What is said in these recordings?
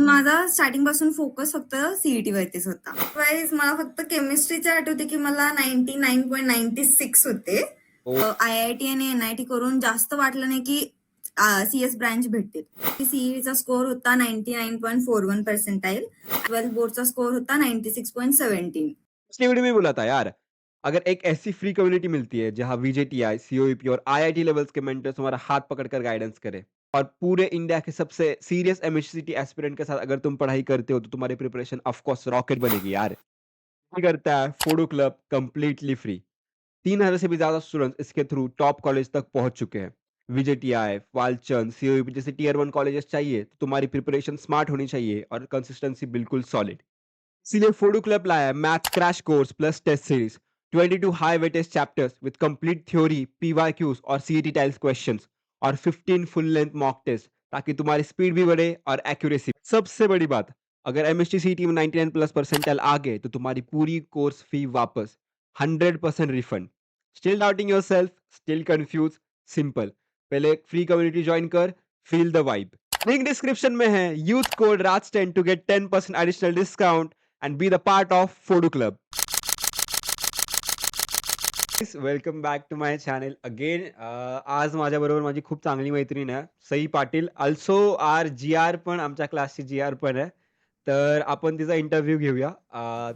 माझा स्टार्टिंग पासून फोकस फक्त सीईटी वरतीच होता. वाईज मला फक्त केमिस्ट्रीचे आठवते की मला 99.96 होते. ओ. आय-आय-टी आणि एन-आय-टी करून जास्त वाटलं नाही की सीएस ब्रांच भेटतील. सीईटीचा स्कोर होता 99.41 पर्सेंटाइल. 12 बोर्डचा स्कोर होता 96.17. पिछली वीडियो में बोला था यार, अगर एक ऐसी फ्री कम्युनिटी मिलती है जहाँ वीजेटीआई, सीओईपी और आईआईटी लेवल्स के मेंटर्स तुम्हारा हाथ पकड़कर गाइडेंस करें और पूरे इंडिया के सबसे सीरियस एमएचसीटी एस्पिरेंट के साथ अगर तुम पढ़ाई करते हो तो तुम्हारी प्रिपरेशन ऑफ कोर्स रॉकेट बनेगी यार। ये करता है फोडो क्लब कंप्लीटली फ्री। 3000 से भी ज्यादा स्टूडेंट्स इसके थ्रू टॉप कॉलेज तक पहुंच चुके हैं। वीजेटीआई, वालचंद, सीओईपी जैसे टियर 1 कॉलेजेस चाहिए तो तुम्हारी प्रिपरेशन स्मार्ट होनी चाहिए और कंसिस्टेंसी बिल्कुल सॉलिड। इसीलिए फोडो क्लब लाया है maths crash course plus test series, 22 high weightage chapters with complete theory, PYQs और सीईटी टाइल्स क्वेश्चंस और 15 फुल लेंथ मॉक टेस्ट, ताकि तुम्हारी स्पीड भी बढ़े और एक्यूरेसी। सबसे बड़ी बात, अगर एमएसटी सीईटी में 99 प्लस परसेंटाइल आ गए तो तुम्हारी पूरी कोर्स फी वापस, 100% refund. Still doubting yourself, still confuse? Simple, पहले एक फ्री कम्युनिटी ज्वाइन कर, feel the vibe. Link description में है। Use code RAJ10 to get 10% additional discount and be the part of Fodu Club. Welcome back to my channel again. आज माझ्याबरोबर माझी खूप चांगली मैत्रीण आहे सई पाटील, अल्सो GR पण, आमच्या क्लासची GR पण आहे. तर आपण तिचा इंटरव्ह्यू घेऊया.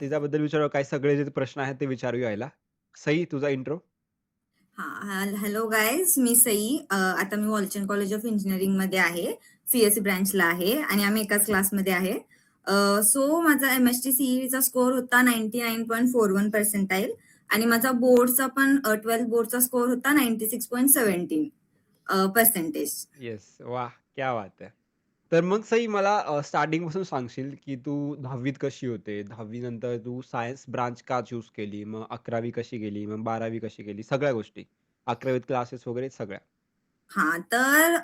तिच्याबद्दल विचारू, काय सगळे जे प्रश्न आहेत ते विचारूया याला. सई, तुझा इंट्रो. हॅलो गायज, मी सई. आता मी वॉलचंद कॉलेज ऑफ इंजिनिअरिंग मध्ये आहे, सीएससी ब्रांचला आहे आणि आम्ही एकाच क्लासमध्ये आहे. सो माझा एमएसटी सीईटीचा स्कोर होता 99.41 पर्सेंटाइल आणि माझा बोर्डचा पण 12 बोर्डचा स्कोर होता 96.17 पर्सेंटेज. येस, वाह, क्या बात आहे. तर मग सई, मला स्टार्टिंग पासून सांगशील की तू 10वीत कशी होते, 10वी नंतर तू सायन्स ब्रांच का चूज केली, मग 11वी कशी गेली, मग 12वी कशी गेली, सगळ्या गोष्टी, 11वीत क्लासेस वगैरे सगळ्या. तर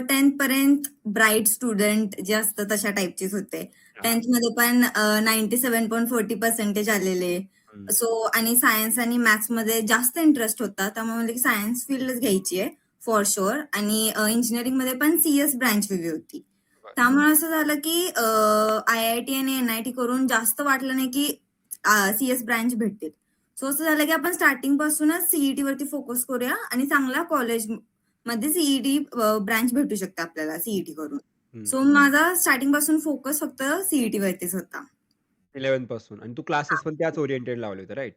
10th पर्यंत ब्राईट स्टुडंट जे असतं तशा टाईपचेच होते. 10th मध्ये पण 97.40% आलेले. हम्म. सो आणि सायन्स आणि मॅथ्स मध्ये जास्त इंटरेस्ट होता, त्यामुळे म्हणजे सायन्स फील्डच घ्यायची आहे फॉर शुअर. आणि इंजिनिअरिंग मध्ये पण सीएस ब्रांच वेगळी होती. त्यामुळे असं झालं की आय-आय-टी आणि एन-आय-टी करून जास्त वाटलं नाही की सीएस ब्रांच भेटतील. सो असं झालं की आपण स्टार्टिंग पासूनच सीईटी वरती फोकस करूया आणि चांगल्या कॉलेज मध्ये सीईटी ब्रांच भेटू शकते आपल्याला सीईटी करून. सो माझा स्टार्टिंग पासून फोकस फक्त सीईटी वरतीच होता. 11th पासून, आणि तू क्लासेस पण त्याच ओरिएंटेड लावले होते, राईट?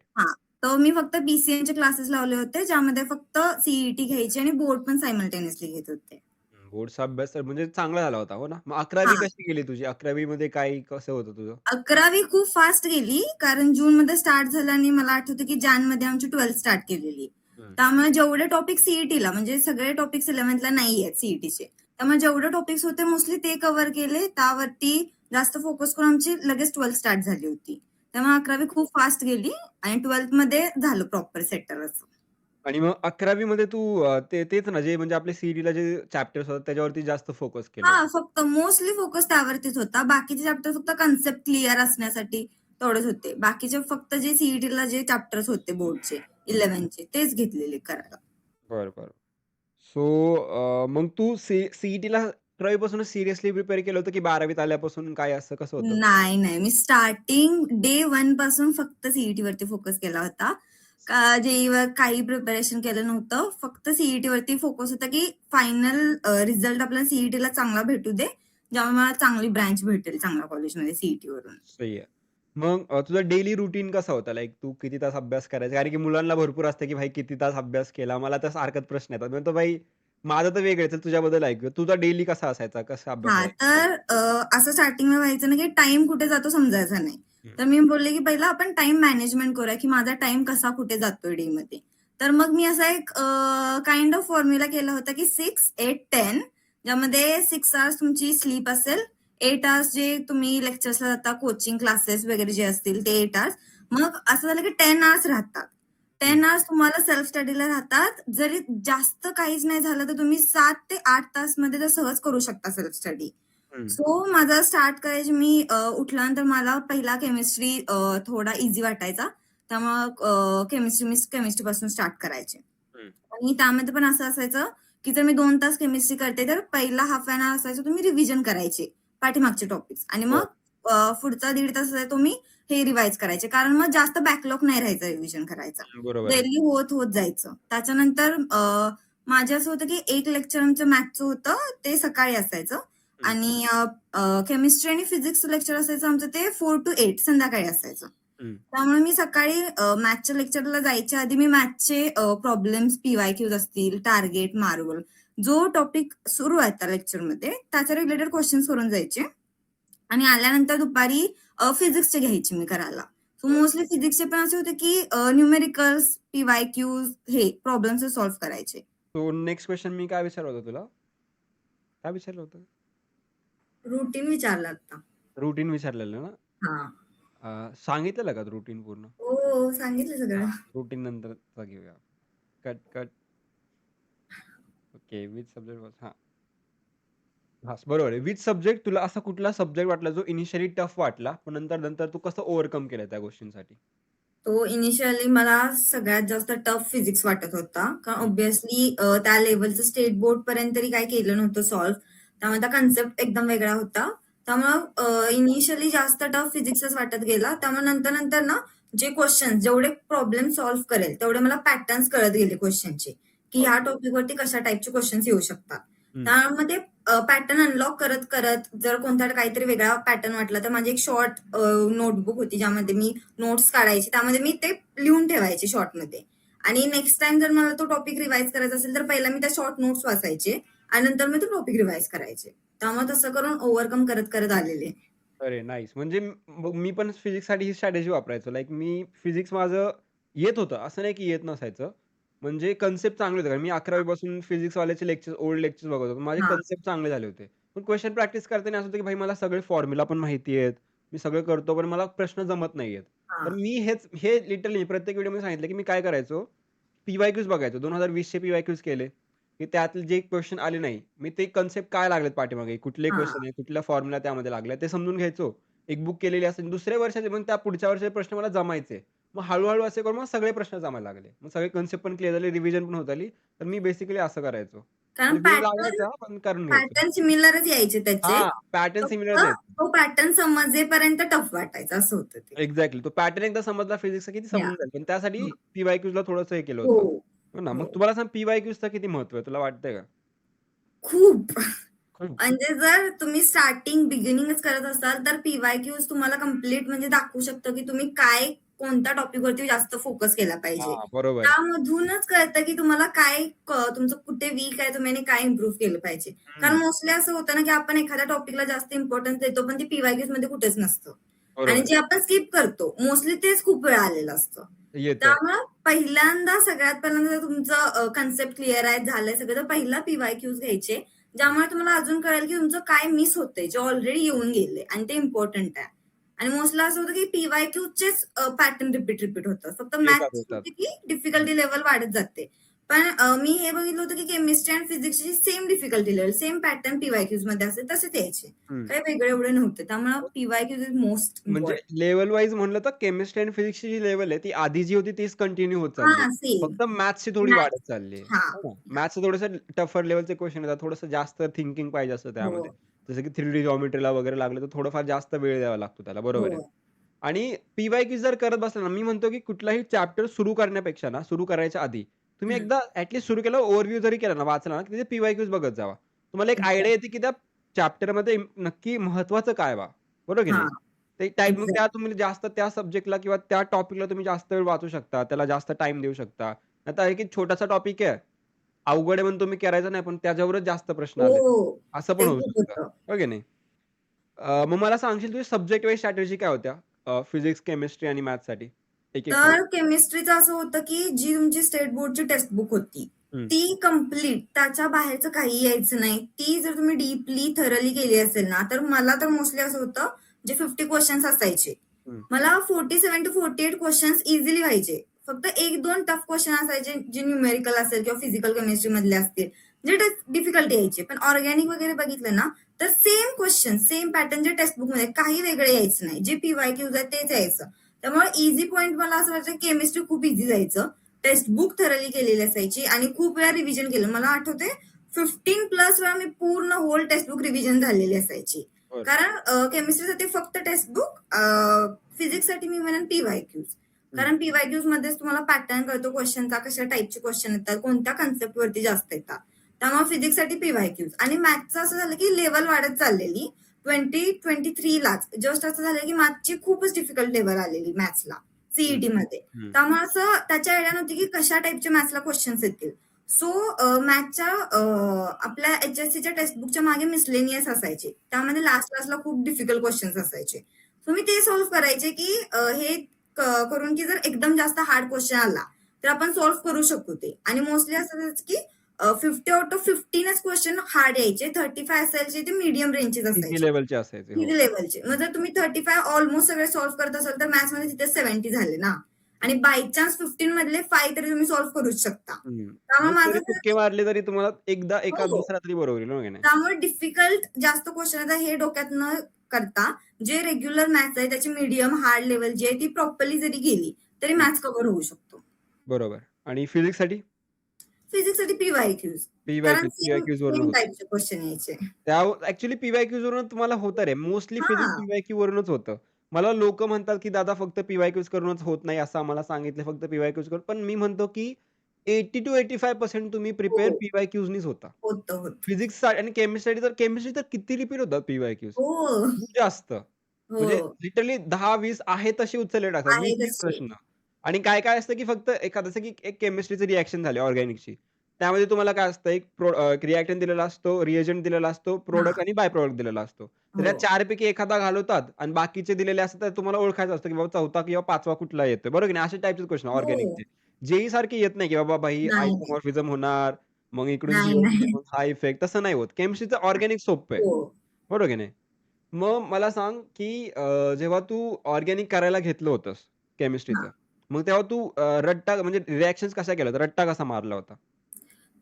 तर मी फक्त बीसीएनचे क्लासेस लावले होते, ज्यामध्ये फक्त सीईटी घ्यायची आणि बोर्ड पण सायमल्टेनियसली घेत होते. बोर्डचा अभ्यास तर म्हणजे चांगला झाला होता, हो ना? मग 11वी कशी गेली तुझी? 11वी मध्ये काय कसं होतं तुझं? 11वी खूप फास्ट गेली, कारण जून मध्ये स्टार्ट झालं आणि मला आठवतं की जान मध्ये आमची 12th स्टार्ट केलेली. त्यामुळे जेवढे टॉपिक सीईटीला, म्हणजे सगळे टॉपिक्स 11thला नाही आहेत सीईटीचे, त्यामुळे जेवढे टॉपिक्स होते मोस्टली ते कव्हर केले. त्यावरती जास्त फोकस करून आमची लगेच 12th स्टार्ट झाली होती. त्यामुळे 11वी खूप फास्ट गेली आणि 12th मध्ये झालं प्रॉपर सेटल असं. आणि मग 11वी मध्ये तू तेच ना, जे म्हणजे आपले सीईटीला जे चॅप्टर्स होतात त्याच्यावरती जास्त फोकस केलं? फक्त मोस्टली फोकस त्यावरतीच होता. बाकीचे चॅप्टर फक्त कन्सेप्ट क्लिअर असण्यासाठी तेवढेच होते. बाकीचे फक्त जे सीईटीला जे चॅप्टर्स होते बोर्डचे 11चे तेच घेतलेले करायला. बरं. सो मग तू सीईटीला 11वी पासूनच सिरियसली प्रिपेअर केलं होतं की 12वीत आल्यापासून, काय असं कसं होतं? नाही. मी स्टार्टिंग डे 1 पासून फक्त सीईटी वरती फोकस केला होता. जेईवर काही प्रिपरेशन केलं नव्हतं. फक्त सीईटी वरती फोकस होता की फायनल रिझल्ट आपल्याला सीईटीला चांगला भेटू दे, ज्यामुळे मला चांगली ब्रँच भेटेल चांगल्या कॉलेजमध्ये सीईटी वरून. सही आहे. मग तुझा डेली रुटीन कसा होता? लाइक तू किती तास अभ्यास करायचा? कारण की मुलांना भरपूर असतं की भाई किती तास अभ्यास केला? मला तर सारखंच प्रश्न येतात. म्हणतो भाई माझं तर वेगळं आहे, तर तुझ्याबद्दल ऐकूया. तुझा डेली कसा असायचा? कसा अभ्यास करायचा? तर असं स्टार्टिंगला व्हायचं ना की टाइम कुठे जातो समजायचा नाही. तर मी बोलले की पहिला आपण टाइम मॅनेजमेंट करूया की माझा टाइम कसा कुठे जातोय डे मध्ये. तर मग मी असा एक काइंड ऑफ फॉर्म्युला केला होता की 6, 8, 10, ज्यामध्ये 6 आवर्स तुमची स्लीप असेल, 8 आवर्स जे तुम्ही लेक्चर्सला जाता, कोचिंग क्लासेस वगैरे जे असतील ते 8 आवर्स. मग असं झालं की 10 आवर्स राहतात. 10 आवर्स तुम्हाला सेल्फ स्टडीला राहतात. जरी जास्त काहीच नाही झालं तर तुम्ही 7 ते 8 तास मध्ये तर सहज करू शकता सेल्फ स्टडी. सो माझा स्टार्ट करायची मी उठल्यानंतर मला पहिला केमिस्ट्री थोडा इझी वाटायचा, त्यामुळे केमिस्ट्री पासून स्टार्ट करायचे. आणि त्यामध्ये पण असं असायचं की जर मी 2 तास केमिस्ट्री करते तर पहिला हाफ एन आवर असायचं तुम्ही रिव्हिजन करायचे पाठीमागचे टॉपिक्स आणि हो. मग पुढचा 1.5 तास आहे तो मी हे रिवाइज करायचे. कारण मग जास्त बॅकलॉग नाही राहायचा रिव्हिजन करायचा. बरोबर आहे. डेली होत जायचं. त्याच्यानंतर माझं असं होतं की एक लेक्चर आमचं मॅथ्सचं होतं, ते सकाळी असायचं आणि केमिस्ट्री आणि फिजिक्सचं लेक्चर असायचं आमचं ते 4 to 8 संध्याकाळी असायचं. त्यामुळे मी सकाळी मॅथ्सच्या लेक्चरला जायच्या आधी मी मॅथ्सचे प्रॉब्लेम्स, PYQs असतील, टार्गेट, मार्वल जो टॉपिक सुरू आहे त्या लेक्चरमध्ये त्याच्या रिलेटेड क्वेश्चन्स करून जायचे आणि आल्यानंतर दुपारी फिजिक्सचे घ्यायचे मी करायला. सो मोस्टली फिजिक्सचे पण असे होते की न्यूमेरिकल्स, PYQs हे प्रॉब्लेम्स सॉल्व्ह करायचे. सो नेक्स्ट क्वेश्चन मी काय विचारलं होतं तुला? काय विचारलं होतं? रुटीन विचारलं आता. रुटीन विचारलेलं ना? हां. सांगितलेलं का रुटीन पूर्ण? हो, सांगितलं सगळं. रुटीन नंतरचा घेऊया. Cut. Okay. Which subject was बरोबर आहे. विच सब्जेक्ट तुला असा कुठला सब्जेक्ट वाटला जो इनिशियली टफ वाटला, पण नंतर तू कसं ओव्हरकम केलं त्या गोष्टींसाठी? तो इनिशियली मला सगळ्यात जास्त टफ फिजिक्स वाटत होता. कारण ऑब्व्हियसली त्या लेव्हलचं स्टेट बोर्ड पर्यंत तरी काही केलं नव्हतं सॉल्व्ह. त्यामुळे त्या कन्सेप्ट एकदम वेगळा होता. त्यामुळं इनिशियली जास्त टफ फिजिक्सच वाटत गेला. त्यामुळे नंतर ना जे क्वेश्चन जेवढे प्रॉब्लेम सॉल्व्ह करेल तेवढे मला पॅटर्न्स कळत गेले क्वेश्चनचे, की ह्या टॉपिकवरती कशा टाईपचे क्वेश्चन्स येऊ शकतात. त्यामध्ये पॅटर्न अनलॉक करत जर कोणता काहीतरी वेगळा पॅटर्न वाटला तर माझी एक शॉर्ट नोटबुक होती ज्यामध्ये मी नोट्स काढायची. त्यामध्ये मी ते लिहून ठेवायचे शॉर्टमध्ये आणि नेक्स्ट टाइम जर मला तो टॉपिक रिवाइज करायचा असेल तर पहिला मी त्या शॉर्ट नोट्स वाचायचे आणि नंतर मी तो टॉपिक रिवाइज करायचे. त्यामुळे तसं करून ओव्हरकम करत आलेले. अरे नाईस. म्हणजे मी पण फिजिक्ससाठी ही स्ट्रॅटेजी वापरायचो. लाइक मी फिजिक्स माझं येत होतं. असं नाही की येत नसायचं. म्हणजे कन्सेप्ट चांगले होते. कारण मी 11वी पासून फिजिक्सवाल्याचे लेक्चर, ओल्ड लेक्चर्स बघत होतो. माझे हां, कन्सेप्ट चांगले झाले होते. पण क्वेशन प्रॅक्टिस करताना असं होतं की भाई मला सगळे फॉर्म्युला पण माहिती आहेत. मी सगळं करतो, पण मला प्रश्न जमत नाहीयेत. तर हां, मी हे लिटरली प्रत्येक व्हिडिओमध्ये सांगितलं की मी काय करायचो, पी-वाय-क्यूज बघायचो. 2020चे पी-वाय-क्यूज केले, की त्यातले जे क्वेश्चन आले नाही, मी ते कन्सेप्ट काय लागलेत पाठीमागे, कुठले हां, क्वेश्चन आहे, कुठल्या फॉर्म्युला त्यामध्ये लागलाय ते समजून घ्यायचो. एक बुक केलेली असेल. दुसऱ्या वर्षाचे मग त्या पुढच्या वर्षाचे प्रश्न मला जमायचे. मग हळू असे करून मग सगळे प्रश्न जमायला लागले. मग सगळे कन्सेप्ट पण क्लिअर झाले, रिव्हिजन पण होत आली. तर मी बेसिकली असं करायचो. कारण म्हणजे वेळ पॅटर्न लागायचा पण करून घ्यायचो. पॅटर्न सिमिलरच यायचे त्याचे. हां, पॅटर्न फक्त सिमिलर आहेत. तो पॅटर्न समजेपर्यंत टफ वाटायचं असं होतं ते. एक्झॅक्टली. तो पॅटर्न एकदा समजला फिजिक्सचा की ती या. समजून जाईल. पण त्यासाठी हं. पी-वाय-क्यूजला थोडंसं हे केलं हो, होतं. हो ना. मग हो. तुम्हाला सांग पी-वाय-क्यूजचं किती महत्त्व आहे? तुला वाटतंय का? खूप. खूप. म्हणजे जर तुम्ही बिगिनिंगच करत असाल, तर पी-वाय-क्यूज तुम्हाला कंप्लीट म्हणजे दाखवू शकतं, की तुम्ही कोणत्या टॉपिकवरती जास्त फोकस केला पाहिजे. हां, बरोबर. त्यामधूनच कळतं, की तुम्हाला तुमचं कुठे वीक आहे, तुम्ही आणि काय इम्प्रूव्ह केलं पाहिजे. कारण हं, मोस्टली असं होतं ना, की आपण एखाद्या टॉपिकला जास्त इम्पोर्टन्स देतो, पण ते पी-वाय-क्यूज मध्ये कुठेच नसतं. आणि बरोबर. जे आपण स्किप करतो, मोस्टली तेच खूप वेळा आलेलं असतं. येतं. त्यामुळं सगळ्यात पहिल्यांदा जर तुमचं कन्सेप्ट क्लिअर आहे, झालंय सगळं, तर पहिला पी-वाय-क्यूज घ्यायचे. ज्यामुळे तुम्हाला अजून कळेल, की तुमचं काय मिस होतंय, जे ऑलरेडी येऊन गेले आणि ते इम्पोर्टंट आहे. आणि मोस्टली असं होतं, की पी-वाय-क्यूचेच पॅटर्न रिपीट होतात. फक्त मॅथ्स येतात. की डिफिकल्टी लेव्हल वाढत जाते. पण मी हे बघितलं होतं, की केमिस्ट्री आणि फिजिक्सची same difficulty level, same pattern PYQs मध्ये असेल तसेच यायचे. हं. काही वेगळे एवढे नव्हते. त्यामुळे पी-वाय-क्यूज इज मोस्ट म्हणजे इम्पॉर्टंट. लेव्हल वाईज म्हणलं तर केमिस्ट्री आणि फिजिक्सची जी लेव्हल आहे, ती आधी जी होती तीच कंटिन्यू होत चालली आहे. हां, सेम. फक्त मॅथ्सची थोडी वाढत मॅथ्स. चालली आहे. हां. हो ना. मॅथ्सचं थोडंसं टफर लेव्हलचे क्वेश्चन येतात. थोडंसं जास्त थिंकिंग पाहिजे असतं हो, त्यामध्ये. जसं की 3D जिओमेट्रीला वगैरे लागलं तर थोडंफार जास्त वेळ द्यावा लागतो त्याला. बरोबर आहे. हो. आणि पी-वाय-क्यू जर करत बसला ना, मी म्हणतो की कुठलाही चॅप्टर सुरू करण्यापेक्षा ना, सुरू करायच्या आधी तुम्ही हं. एकदा सुरू केलं, ओव्हरव्ह्यू जरी केला ना, वाचला ना, तिथे पी-वाय-क्यूज बघत जावा. तुम्हाला एक आयडिया एक्झॅक्ट. येते की त्या चॅप्टरमध्ये नक्की महत्त्वाचं काय बा? बरोबर की नाही? हां, ते टाइप मग एक्झॅक्ट. त्या तुम्ही जास्त त्या सब्जेक्टला किंवा त्या टॉपिकला तुम्ही जास्त वेळ वाचू शकता. त्याला जास्त टाईम देऊ शकता. नाहीतर आहे की छोटासा टॉपिक आहे. अवघड आहे म्हणून तुम्ही करायचं नाही, पण त्याच्यावरच जास्त प्रश्न हो, आलेत. असं पण ते होऊ खूप शकतं. होतं. हो की नाही? मग मला सांगशील तुझ्या सब्जेक्ट वाईज स्ट्रॅटेजी काय होत्या? फिजिक्स, केमिस्ट्री आणि मॅथ्ससाठी? एक-एक सांग. तर केमिस्ट्रीचं असं होतं, की जी तुमची स्टेट बोर्डची टेक्स्ट बुक होती, हं, ती कंप्लीट त्याच्या बाहेरचं काही यायचं नाही. ती जर तुम्ही डीपली थरली केली असेल ना, तर मला तर मोस्टली असं होतं, जे 50 क्वेशन्स असायचे. हं. मला 47 टू 48 क्वेशन्स इझिली व्हायचे. फक्त 1-2 टफ क्वेशन असायचे, जे न्यूमेरिकल असेल किंवा फिजिकल केमिस्ट्री मधले असतील, जे डिफिकल्ट यायचे. पण ऑर्गॅनिक वगैरे बघितलं ना, तर सेम क्वेश्चन, सेम पॅटर्न जे टेक्स्ट बुकमध्ये काही वेगळं यायचं नाही. जे पी-वाय-क्यूज आहेत तेच यायचं. त्यामुळे इझी पॉइंट मला असं वाटतं केमिस्ट्री खूप इझी जायचं. टेक्स्ट बुक थरली केलेली असायची आणि खूप वेळा रिव्हिजन केलं. मला आठवतंय 15 प्लस वेळा मी पूर्ण होल टेक्स्ट बुक रिव्हिजन झालेली असायची. बरं. कारण केमिस्ट्रीसाठी फक्त टेक्स्टबुक, फिजिक्ससाठी मी म्हणेन पीवायक्यूज. कारण पीवायक्यूज मध्येच तुम्हाला पॅटर्न कळतो क्वेश्चनचा, कशा टाईपचे क्वेश्चन येतात, कोणत्या कन्सेप्ट वरती जास्त येतात. त्यामुळे फिजिक्ससाठी पीवायक्यूज. आणि मॅथचं असं झालं की लेवल वाढत चाललेली 2023लाच जस्ट असं झालं की मॅथची खूपच डिफिकल्ट लेवल आलेली मॅथ्सला सीईटी मध्ये. त्यामुळे असं त्याच्या आयडिया नव्हती की कशा टाईपचे मॅथ्सला क्वेश्चन्स येतील. सो मॅथच्या आपल्या HSCच्या टेक्स्टबुकच्या मागे मिसलेनियस असायचे, त्यामध्ये लास्टला खूप डिफिकल्ट क्वेश्चन्स असायचे. सो मी ते सॉल्व्ह करायचे की हे करून की जर एकदम जास्त हार्ड क्वेश्चन आला तर आपण सॉल्व्ह करू शकू ते. आणि मोस्टली असं असायचं की 50 out of 15च क्वेश्चन हार्ड यायचे, 35 असायचे ते मीडियम रेंजचेच इझी असायचे, लेव्हलचे असायचे. हो. इझी लेवलचे. मग जर तुम्ही 35 ऑलमोस्ट सगळे सॉल्व्ह करत असाल तर मॅथ्समध्ये तिथे 70 झाले ना. आणि बाय चान्स 15 मधले 5 तरी तुम्ही सॉल्व्ह करूच शकता. त्यामुळे 10 माझं जरी तुक्के मारले तरी तुम्हाला एकदा एखाद हो. दुसरा तरी बरोबर येईल, हो की नाही? त्यामुळे डिफिकल्ट जास्त क्वेश्चन आता हे डोक्यात न करता जे रेग्युलर मॅथ्स आहे त्याची मीडियम हार्ड लेवल जी आहे ती प्रॉपरली जरी गेली तरी मॅथ्स कव्हर होऊ शकतो. बरोबर. आणि फिजिक्ससाठी? फिजिक्ससाठी पीवायक्यूज. कारण सेम पी-वाय-क्यूज वरून सेम होतं. टाईपचे क्वेश्चन यायचे. त्या ॲक्चुअली पी-वाय-क्यूज वरून तुम्हाला होतं रे. मोस्टली फिजिक्स हां. पी-वाय-क्यू वरूनच होतं. मला लोकं म्हणतात, की दादा फक्त पी-वाय-क्यूज करूनच होत नाही, असं आम्हाला सांगितलं फक्त पी-वाय-क्यूज करून. पण मी म्हणतो, की 80% to 85% तुम्ही हो. प्रिपेअर पी-वाय-क्यूजनीच होता. होतं. फिजिक्स आणि केमिस्ट्री तर किती रिपीट होतात पी-वाय-क्यूज. हो. खूप जास्त. म्हणजे हो. लिटरली 10-20 आहे तसे उचलले टाकतात. आहे 20-20 तसे. प्रश्न. आणि काय असतं, की फक्त एखादं असं, की एक केमिस्ट्रीचं रिएक्शन झाली ऑर्गॅनिकची. त्यामध्ये तुम्हाला काय असतं एक रिएक्टंट दिलेला असतो, रिएजंट दिलेला असतो, प्रॉडक्ट हां. आणि बाय प्रॉडक्ट दिलेला असतो. तर या हो. 4 पैकी एखादा घालवतात आणि बाकीचे दिलेले असतात तर तुम्हाला ओळखायचं असतं, की बाबा 4था किंवा 5वा कुठला येतोय. बरोबर की नाही? अशा टाइपचे क्वेश्चन हो. ऑर्गॅनिकचे. जेईई सारखे येत नाही, की बाबा भाई नाही. आयसोमॉर्फिझम होणार, मग इकडून नाही, जिओमेट्री नाही. मग हा इफेक्ट तसं नाही होत. केमिस्ट्रीचं ऑर्गॅनिक सोप्पं आहे. हो. बरोबर की नाही? मग मला सांग, की जेव्हा तू ऑर्गॅनिक करायला घेतलं होतंस केमिस्ट्रीचं, हां. मग तेव्हा तू रट्टा म्हणजे रिएक्शन्स कशा केल्या होत्या? रट्टा कसा मारला होता?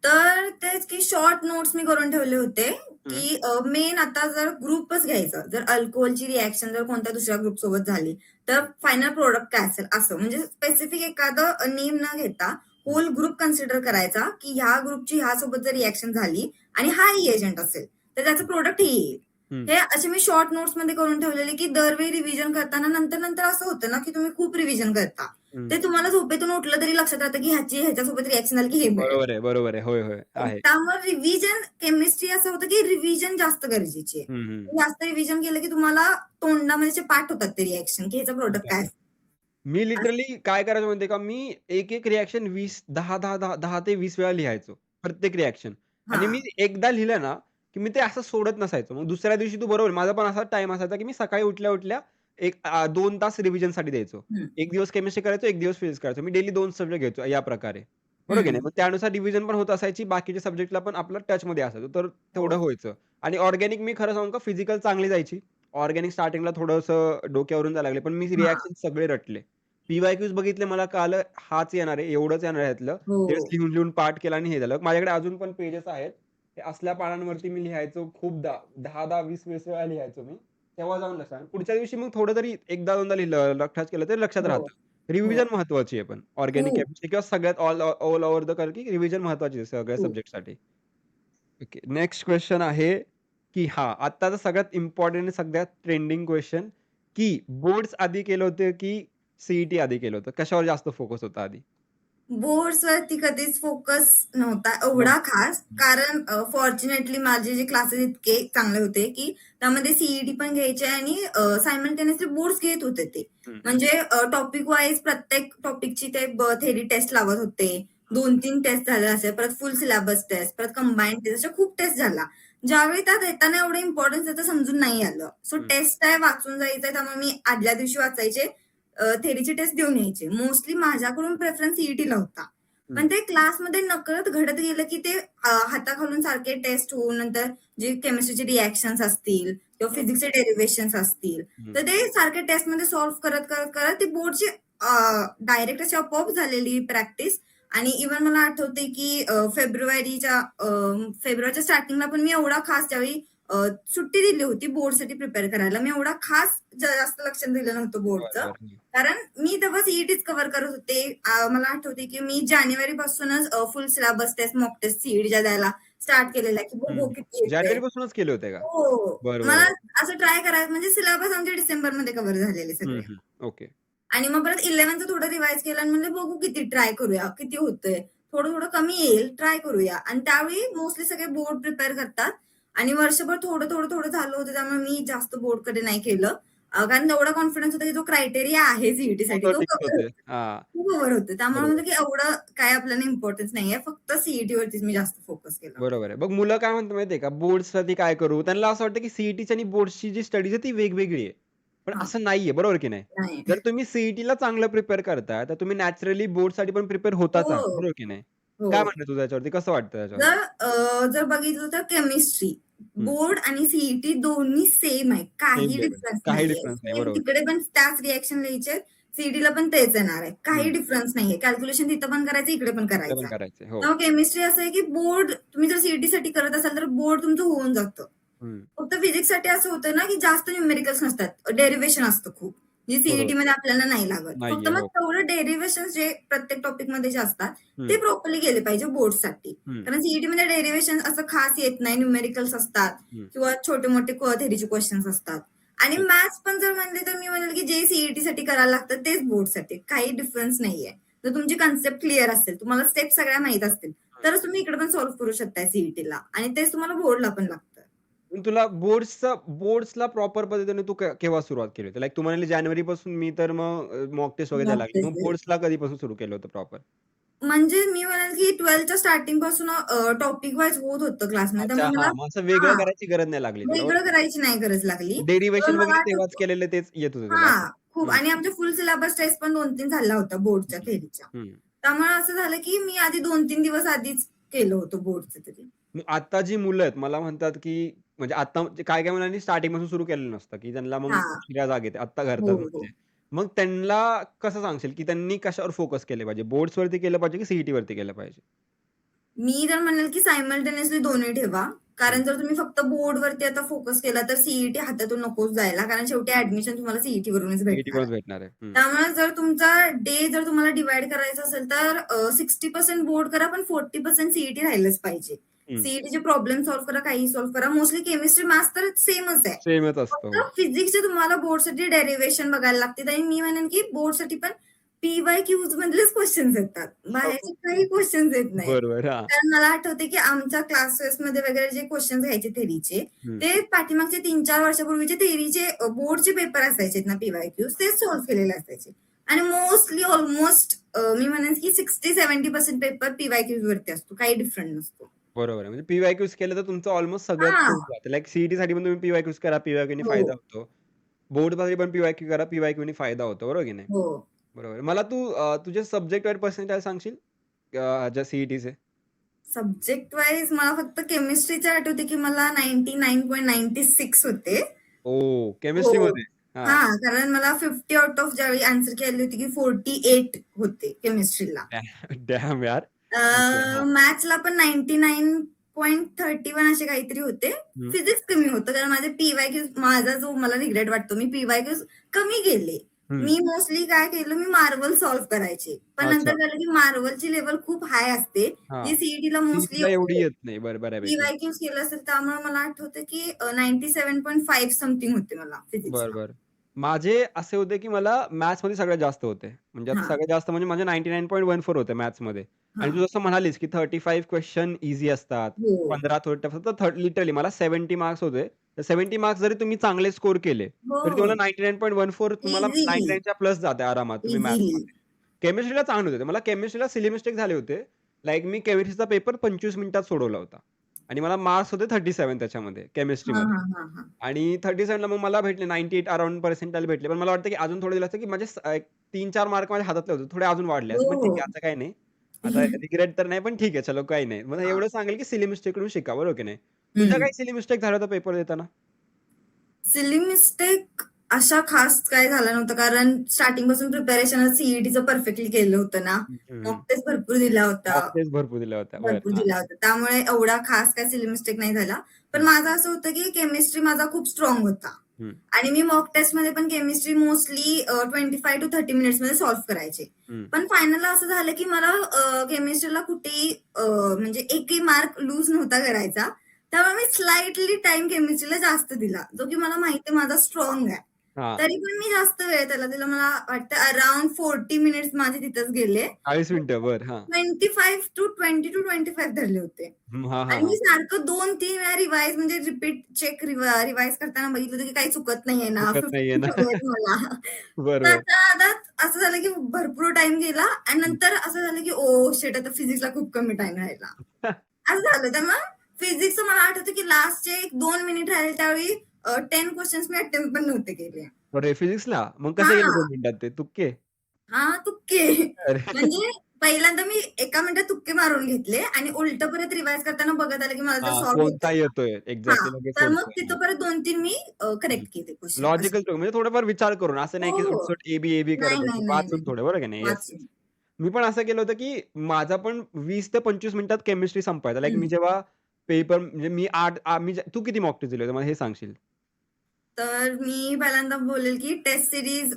तर तेच की शॉर्ट नोट्स मी करून ठेवले होते, हं, की मेन आता जर ग्रुपच घ्यायचा, जर अल्कोहोलची रिएक्शन जर कोणत्या दुसऱ्या ग्रुप सोबत झाली, तर फायनल प्रोडक्ट काय असेल असं. म्हणजे स्पेसिफिक एखादं नेम न घेता हं, होल ग्रुप कन्सिडर करायचा, की ह्या ग्रुपची ह्यासोबत जर रिएक्शन झाली आणि हा एजंट असेल, तर त्याचं प्रोडक्ट हे येईल. हं, हे असे मी शॉर्ट नोट्समध्ये करून ठेवलेले, की दरवेळी रिव्हिजन करताना नंतर असं होतं ना, की तुम्ही खूप रिव्हिजन करता. हं. ते तुम्हाला झोपेतून उठलं तरी लक्षात राहतं, की ह्याच्यासोबत रिएक्शन झाली, की हे मिळेल. बरोबर आहे, बरोबर आहे. होय, होय. आहे. त्यामुळे रिव्हिजन केमिस्ट्री असं होतं, की रिव्हिजन जास्त गरजेची आहे. हं, हं. जास्त रिव्हिजन केलं, की तुम्हाला तोंडामध्ये असे पाठ होतात ते रिएक्शन, की ह्याचं प्रोडक्ट काय असेल. मी लिटरली काय करायचो माहिती आहे का? मी एक रिएक्शन 20 10 ते 20 वेळा लिहायचो. प्रत्येक रिएक्शन. आणि मी हां. एकदा लिहिलं ना, की मी ते असं सोडत नसायचो. मग दुसऱ्या दिवशी तू बरोबर माझा पण असा टाईम असायचा, की मी सकाळी उठल्या-उठल्या 2 तास रिव्हिजनसाठी द्यायचो. हं. एक दिवस केमिस्ट्री करायचो, एक दिवस फिजिक्स करायचो. मी डेली 2 सब्जेक्ट घ्यायचो या प्रकारे. बरोबर की नाही? हं. मग त्यानुसार रिव्हिजन पण होत असायची. बाकीच्या सब्जेक्टला पण आपलं टचमध्ये असायचो. तर हो. तेवढं व्हायचं. आणि ऑर्गॅनिक मी खरं सांगू का फिजिकल चांगली जायची. ऑर्गॅनिक स्टार्टिंगला थोडंसं डोक्यावरून जायला लागले. पण मी हां. रिएक्शन सगळे रटले. पी-वाय-क्यूज बघितले मला कळालं हाच येणार आहे, एवढंच येणार आहे ह्यातलं. तेच हो. लिहून-लिहून पाठ केला आणि हे झालं. माझ्याकडे अजून पण पेजेस आहेत. ते असल्या पानांवरती मी लिहायचो खूपदा 10-10, 20-20 वेळा लिहायचो मी. तेव्हा जाऊन लक्षात. पुढच्या दिवशी मग थोडं तरी एकदा दोनदा लिहिलं, टच केलं तरी लक्षात हो. राहतं. हो. रिव्हिजन महत्वाची आहे पण ऑर्गॅनिक खूप, केमिस्ट्री किंवा सगळ्यात ऑल ओव्हर द कारण की रिव्हिजन महत्वाची आहे सगळ्या खूप. सब्जेक्टसाठी. ओके. नेक्स्ट क्वेशन आहे, की हां, आत्ताचा सगळ्यात इम्पोर्टंट आणि सगळ्यात ट्रेंडिंग क्वेशन, की बोर्ड्स आधी केलं होतं, की सी आधी केलं होतं? कशावर जास्त फोकस होता आधी? बोर्ड्सवरती कधीच फोकस नव्हता एवढा नव्हतं. खास. कारण फॉर्च्युनेटली माझे जे क्लासेस इतके चांगले होते, की त्यामध्ये सीईटी पण घ्यायचे आणि सायमल्टेनियसली बोर्ड्स घेत होते ते. हं, म्हणजे टॉपिक वाईज प्रत्येक टॉपिकची ते थेअरी टेस्ट लावत होते. 2-3 टेस्ट झाल्या असेल, परत फुल सिलेबस टेस्ट, परत कंबाईन्ड टेस्ट अशा खूप टेस्ट झाल्या. ज्यावेळी त्या देताना एवढं इम्पोर्टन्स त्याचं समजून नाही आलं. सो हं, टेस्ट आहे वाचून जायचंय त्यामुळे मी आदल्या दिवशी वाचायचे. थेअरीची टेस्ट देऊन यायचे. मोस्टली माझ्याकडून प्रेफरन्स सीईटीला होता. हं, पण ते क्लासमध्ये नकळत घडत गेलं, की ते हाताखालून सारखे टेस्ट होऊन नंतर जे केमिस्ट्रीचे रिएक्शन्स असतील किंवा बरोबर. फिजिक्सचे डेरिव्हेशन्स असतील, हं, तर ते सारखे टेस्टमध्ये सॉल्व्ह करत ती बोर्डची डायरेक्ट अशी आपोआप झालेली प्रॅक्टिस. आणि इव्हन मला आठवतंय, की फेब्रुवारीच्या स्टार्टिंगला पण मी एवढा खास त्यावेळी सुट्टी दिली होती बोर्डसाठी प्रिपेअर करायला. मी एवढा खास जास्त लक्ष दिलं नव्हतं बरं, बोर्डचं. बरं. हं. कारण मी तेव्हा सीईटीच कव्हर करत होते. मला आठवते, की मी जानेवारीपासूनच full syllabus test, mock test सीईटीच्या द्यायला स्टार्ट केलेला की बघू किती येतंय. जानेवारीपासूनच केले होते का? हो. बरं, मला बरं. असं ट्राय करायचं म्हणजे सिलेबस आमचे डिसेंबरमध्ये कव्हर झालेले सगळे. ओके. आणि मग परत 11th थोडं रिवाईज केलं आणि म्हणलं बघू किती ट्राय करूया, किती होतंय. थोडं-थोडं कमी येईल, ट्राय करूया. आणि त्यावेळी मोस्टली सगळे बोर्ड प्रिपेअर करतात आणि वर्षभर थोडं झालं होतं. त्यामुळे मी जास्त बोर्डकडे नाही केलं. कारण एवढा कॉन्फिडन्स होता की जो क्रायटेरिया आहे तो सीईटीसाठी तर तो फिक्स कव्हर होते. होतो. हां, तो कव्हर होतो. त्यामुळे बरोबर. म्हणलं की एवढं काय आपल्याला इम्पोर्टन्स नाहीये. फक्त सीईटीवरतीच मी जास्त फोकस केला होता. बरोबर आहे. मग मुलं काय म्हणतात माहिती आहे का, बोर्ड्ससाठी काय करू? त्यांना असं वाटतं की सीईटीची आणि बोर्ड्सची जी स्टडीज आहे ती वेगवेगळी आहे. पण हां. असं नाहीये, बरोबर की नाही? नाही. जर तुम्ही सीईटीला चांगलं प्रिपेअर करताय, तर तुम्ही नॅचरली बोर्डसाठी पण प्रिपेअर होताच आहात, हो, बरोबर की नाही? काय हो. म्हणणं तुझं याच्यावरती? कसं वाटतं त्याच्यावर? जर बघितलं तर केमिस्ट्री, हं, बोर्ड आणि सीईटी दोन्ही सेम आहे. सेम काही लेव्हल. डिफरन्स काही नाहीये. डिफरन्स नाही. सेम बरोबर. तिकडे पण त्याच रिएक्शन लिहायचे, सीईटीला पण तेच येणार आहे. काही हं, डिफरन्स नाहीये. कॅल्क्युलेशन तिथं पण करायचं, इकडे पण इकडे करायचं पण आहे. करायचंय. हो. त्यामुळे केमिस्ट्री असं आहे की बोर्ड तुम्ही जर सीईटीसाठी करत असाल तर बोर्ड तुमचं होऊन जातं. हं, फक्त फिजिक्ससाठी असं होतं ना, की जास्त न्यूमेरिकल्स नसतात. डेरिव्हेशन असतं खूप. जे बरोबर. सीईटीमध्ये आपल्याला नाही लागत. फक्त नाहीये. मग हो. तेवढं डेरिव्हेशन जे प्रत्येक टॉपिकमध्ये जे असतात, ते हं, प्रॉपरली गेले पाहिजे बोर्डसाठी. हं, कारण सीईटीमध्ये डेरिव्हेशन असं खास येत नाही. न्यूमेरिकल्स असतात हं. किंवा छोटे-मोठे थेअरीचे क्वेशन्स असतात. आणि तेच. मॅथ्स पण जर म्हणले तर मी म्हणेल, की जे सीईटीसाठी करायला लागतं तेच बोर्डसाठी. काही डिफरन्स नाहीये. जर तुमची कन्सेप्ट क्लिअर असेल, तुम्हाला स्टेप सगळ्या माहीत असतील, तरच तुम्ही इकडे पण सॉल्व्ह करू शकताय सीईटीला आणि तेच तुम्हाला बोर्डला पण लागतं. पण तुला बोर्ड्सला प्रॉपर पद्धतीने तू केव्हा सुरुवात केली होती? लाइक तू म्हणाली जानेवारीपासून मी तर मग मॉक टेस्ट वगैरे द्यायला मॉक लागली. टेस्ट मग देईल. बोर्ड्सला कधीपासून सुरू केलं होतं प्रॉपर? म्हणजे मी म्हणेल की 12च्या स्टार्टिंग पासून टॉपिक वाईज होत होतं क्लासमध्ये. अच्छा, त्यामुळे मला हां. मग असं वेगळं हां, करायची गरज नाही लागली तुला, वेगळं बरोबर. करायची नाही गरज लागली. तर डेरिव्हेशन मला वगैरे तेव्हाच आठवतं केलेलं तेच येत होतं तुला असं? हां, खूप हं, आणि आमच्या फुल सिलेबस टेस्ट पण 2-3 झाला होता बोर्डच्या हं, थेअरीच्या. हं. त्यामुळे असं झालं की मी आधी 2-3 दिवस आधीच केलं होतं बोर्डचं तरी. मग आता जी मुलं आहेत मला म्हणतात, की म्हणजे आता काही-काही मुलांनी स्टार्टिंगपासून सुरू केलेलं नसतं, की त्यांना मग हां. उशिरा जाग येते. आत्ता करतात हो, म्हणजे. हो. मग त्यांना कसं सांगशील, की त्यांनी कशावर फोकस केले पाहिजे? बोर्ड्सवरती केलं पाहिजे, की सीईटीवरती केलं पाहिजे? मी तर म्हणेल की सायमल्टेनियसली दोन्ही ठेवा. हं. कारण जर तुम्ही फक्त बोर्डवरती आता फोकस केला तर सीईटी हातातून नकोच जायला. कारण शेवटी ॲडमिशन तुम्हाला सीईटी वरूनच भेटणार सीईटीवरच आहे. भेटणार आहे. हं. त्यामुळे जर तुमचा डे जर तुम्हाला डिव्हाईड करायचा असेल तर 60% बोर्ड करा, पण 40% सीईटी राहिलंच पाहिजे. हं. सीईटीचे प्रॉब्लेम सॉल्व्ह करा, काहीही सॉल्व्ह करा. मोस्टली केमिस्ट्री, मॅथ्स तर सेमच आहे. सेमच असतं. फक्त हो. फिजिक्सचे तुम्हाला बोर्डसाठी डेरिव्हेशन बघायला लागते आणि मी म्हणेन की बोर्डसाठी पण पी-वाय-क्यूज मधलेच क्वेशन्स येतात. बाहेरचे काही क्वेशन्स येत नाहीत. बरोबर. हां. कारण मला आठवते की आमच्या क्लासेसमध्ये वगैरे जे क्वेशन्स घ्यायचे थेअरीचे, हं. ते पाठीमागचे 3-4 वर्षापूर्वीचे थेअरीचे बोर्डचे पेपर असायचे ना पी-वाय-क्यूज तेच सॉल्व्ह केलेले असायचे. आणि मोस्टली ऑलमोस्ट मी म्हणेन की 60-70% पेपर पी-वाय-क्यूज वरती असतो. काही डिफरंट नसतो. बरोबर आहे. म्हणजे पी-वाय-क्यूज केलं तर तुमचं ऑलमोस्ट सगळंच हां. होऊन जातं. लाइक सीईटीसाठी पण तुम्ही पी-वाय-क्यूज करा, पी-वाय-क्यूनी हो, फायदा होतो. बोर्डसाठी पण पी-वाय-क्यू करा, पी-वाय-क्यूनी फायदा होतो. बरोबर की नाही? हो. बरोबर आहे. मला तू तुझे सब्जेक्ट वाईज पर्सेंटाइल सांगशील? ह्याच्या सीईटीचे? सब्जेक्ट वाईज मला फक्त केमिस्ट्रीचे आठवते की मला 99.96 होते. ओह! हो. केमिस्ट्रीमध्ये? हां. हां, कारण मला 50 आउट ऑफ ज्यावेळी आन्सर केली होती की 48 होते केमिस्ट्रीला. डॅम यार! ओके. हां. मॅथ्सला पण 99.31 असे काहीतरी होते. हं. फिजिक्स कमी होतं कारण माझे पी-वाय-क्यूज माझा जो मला रिग्रेट वाटतो, मी पी-वाय-क्यूज कमी गेले. हं. मी मोस्टली काय केलं, मी मार्वल सॉल्व्ह करायचे. पण अच्छा. नंतर कळलं की मार्वलची लेव्हल खूप हाय असते, हां. जी सीईटीला मोस्टली सीईटीला एवढी येत नाही बऱ्यापैकी. पी-वाय-क्यूज केलं असेल त्यामुळे मला आठवतं की 97.5 समथिंग होते मला बरं, फिजिक्सला. बरं. माझे असे होते, की मला मॅथ्समध्ये सगळ्यात जास्त होते. म्हणजे आता हां. सगळ्यात जास्त म्हणजे माझे 99.14 होते मॅथ्समध्ये. आणि तू हां. जसं म्हणालीस, की 35 क्वेश्चन ईझी असतात. हो. 15 थोडे टफ असतात. तर लिटरली मला 70 मार्क्स होते. तर 70 मार्क्स जरी तुम्ही चांगले स्कोर केले, हो, तरी तुम्हाला 99.14 तुम्हाला इझिली, 99च्या प्लस जाते आरामात तुम्ही इझिली. मॅथ्समध्ये. केमिस्ट्रीला चांगले होते. मला केमिस्ट्रीला सिली मिस्टेक झाले होते. लाइक मी केमिस्ट्रीचा पेपर 25 मिनिटात सोडवला होता. आणि मला मार्क्स होते 37 त्याच्यामध्ये हां, केमिस्ट्रीमध्ये. हां, हां, हां. आणि 37ला मग मला भेटले 98 अराउंड पर्सेंटाइल भेटले. पण मला वाटतं की अजून थोडं दिलं असतं, की माझे एक 3-4 मार्क माझ्या हातातले होते. थोडे अजून वाढले हो, असते. पण ठीक आहे, हो. आता काही नाही. आता रिग्रेट तर नाही, पण ठीक आहे, चलो काही नाही. मला हां. एवढं सांगेल की सिली मिस्टेककडून शिका, बरोबर की नाही? तुझ्या हं. काही सिली मिस्टेक झाल्या होत्या पेपर देताना? सिली मिस्टेक अशा खास काय झालं नव्हतं कारण स्टार्टिंगपासून प्रिपरेशन सीईटीचं परफेक्टली केलं होतं ना. हं, हं, हं. मॉक टेस्ट भरपूर दिला होता. मॉक टेस्ट भरपूर दिल्या होत्या. भरपूर बरं, हां. दिला होता. त्यामुळे एवढा खास काय सिली मिस्टेक नाही झाला. पण हं, माझं असं होतं की केमिस्ट्री माझा खूप स्ट्राँग होता. हं, आणि मी मॉक टेस्टमध्ये पण केमिस्ट्री मोस्टली 25 टू 30 मिनिट्समध्ये सॉल्व्ह करायचे. हं. पण फायनलला असं झालं की मला केमिस्ट्रीला कुठेही म्हणजे एकही मार्क लूज नव्हता करायचा. त्यामुळे मी स्लाइटली टाईम केमिस्ट्रीला जास्त दिला, जो की मला माहिती आहे माझा स्ट्राँग आहे. हां, तरी पण मी जास्त वेळ त्याला दिला. मला वाटतं अराउंड 40 मिनिट्स माझे तिथेच गेले. 40 मिनिटं. बरं. हां. 25 टू 20 टू 25 धरले होते. हां, हां, आणि मी हां. सारखं 2-3 वेळा रिवाईज म्हणजे रिपीट चेक रिवाईज करताना बघितलं होतं की काही चुकत नाहीये ना, चुकत 50 नाहीये ना. हवेत मला. तर बरोबर. त्या नादात असं झालं की भरपूर टाईम गेला आणि हं. नंतर असं झालं की ओह शिट! आता फिजिक्सला खूप कमी टाईम राहिला. असं झालं. त्यामुळे फिजिक्सचं मला आठवतं की लास्टचे एक 2 मिनिट राहिले त्यावेळी 10 क्वेशन्स मी अटेम्प्ट पण नव्हते केले. अरे फिजिक्सला? मग कसे गेले हां. 2 मिनिटात ते तुक्के? हां, तुक्के. अरे म्हणजे पहिल्यांदा मी एका मिनिटात तुक्के मारून घेतले आणि उलटं परत रिवाईज करताना बघत आलं की मला तर हां, सॉल्व्ह होतंय कोणता का? येतोय हां, एक्झॅक्टली लगेच तर मग सोडतोय. हां. तिथं परत 2-3 मी हं. करेक्ट केले क्वेशन असं. लॉजिकल म्हणजे थोडाफार विचार करून, असं हो, नाही की हो. सुटसुट ए-बी करत नाही, नाही, जायचं. नाही, वाचून नाही. थोडं, बरोबर की नाही? Yes, yes. वाचून. मी पण असं केलं होतं, की माझा पण 20 ते 25 मिनिटात केमिस्ट्री संपायचा. लाइक मी हं. जेव्हा पेपर म्हणजे मी 8 मी तू किती मॉक टेस्ट दिले होते मला हे सांगशील? तर मी पहिल्यांदा बोलेल की टेस्ट सीरीज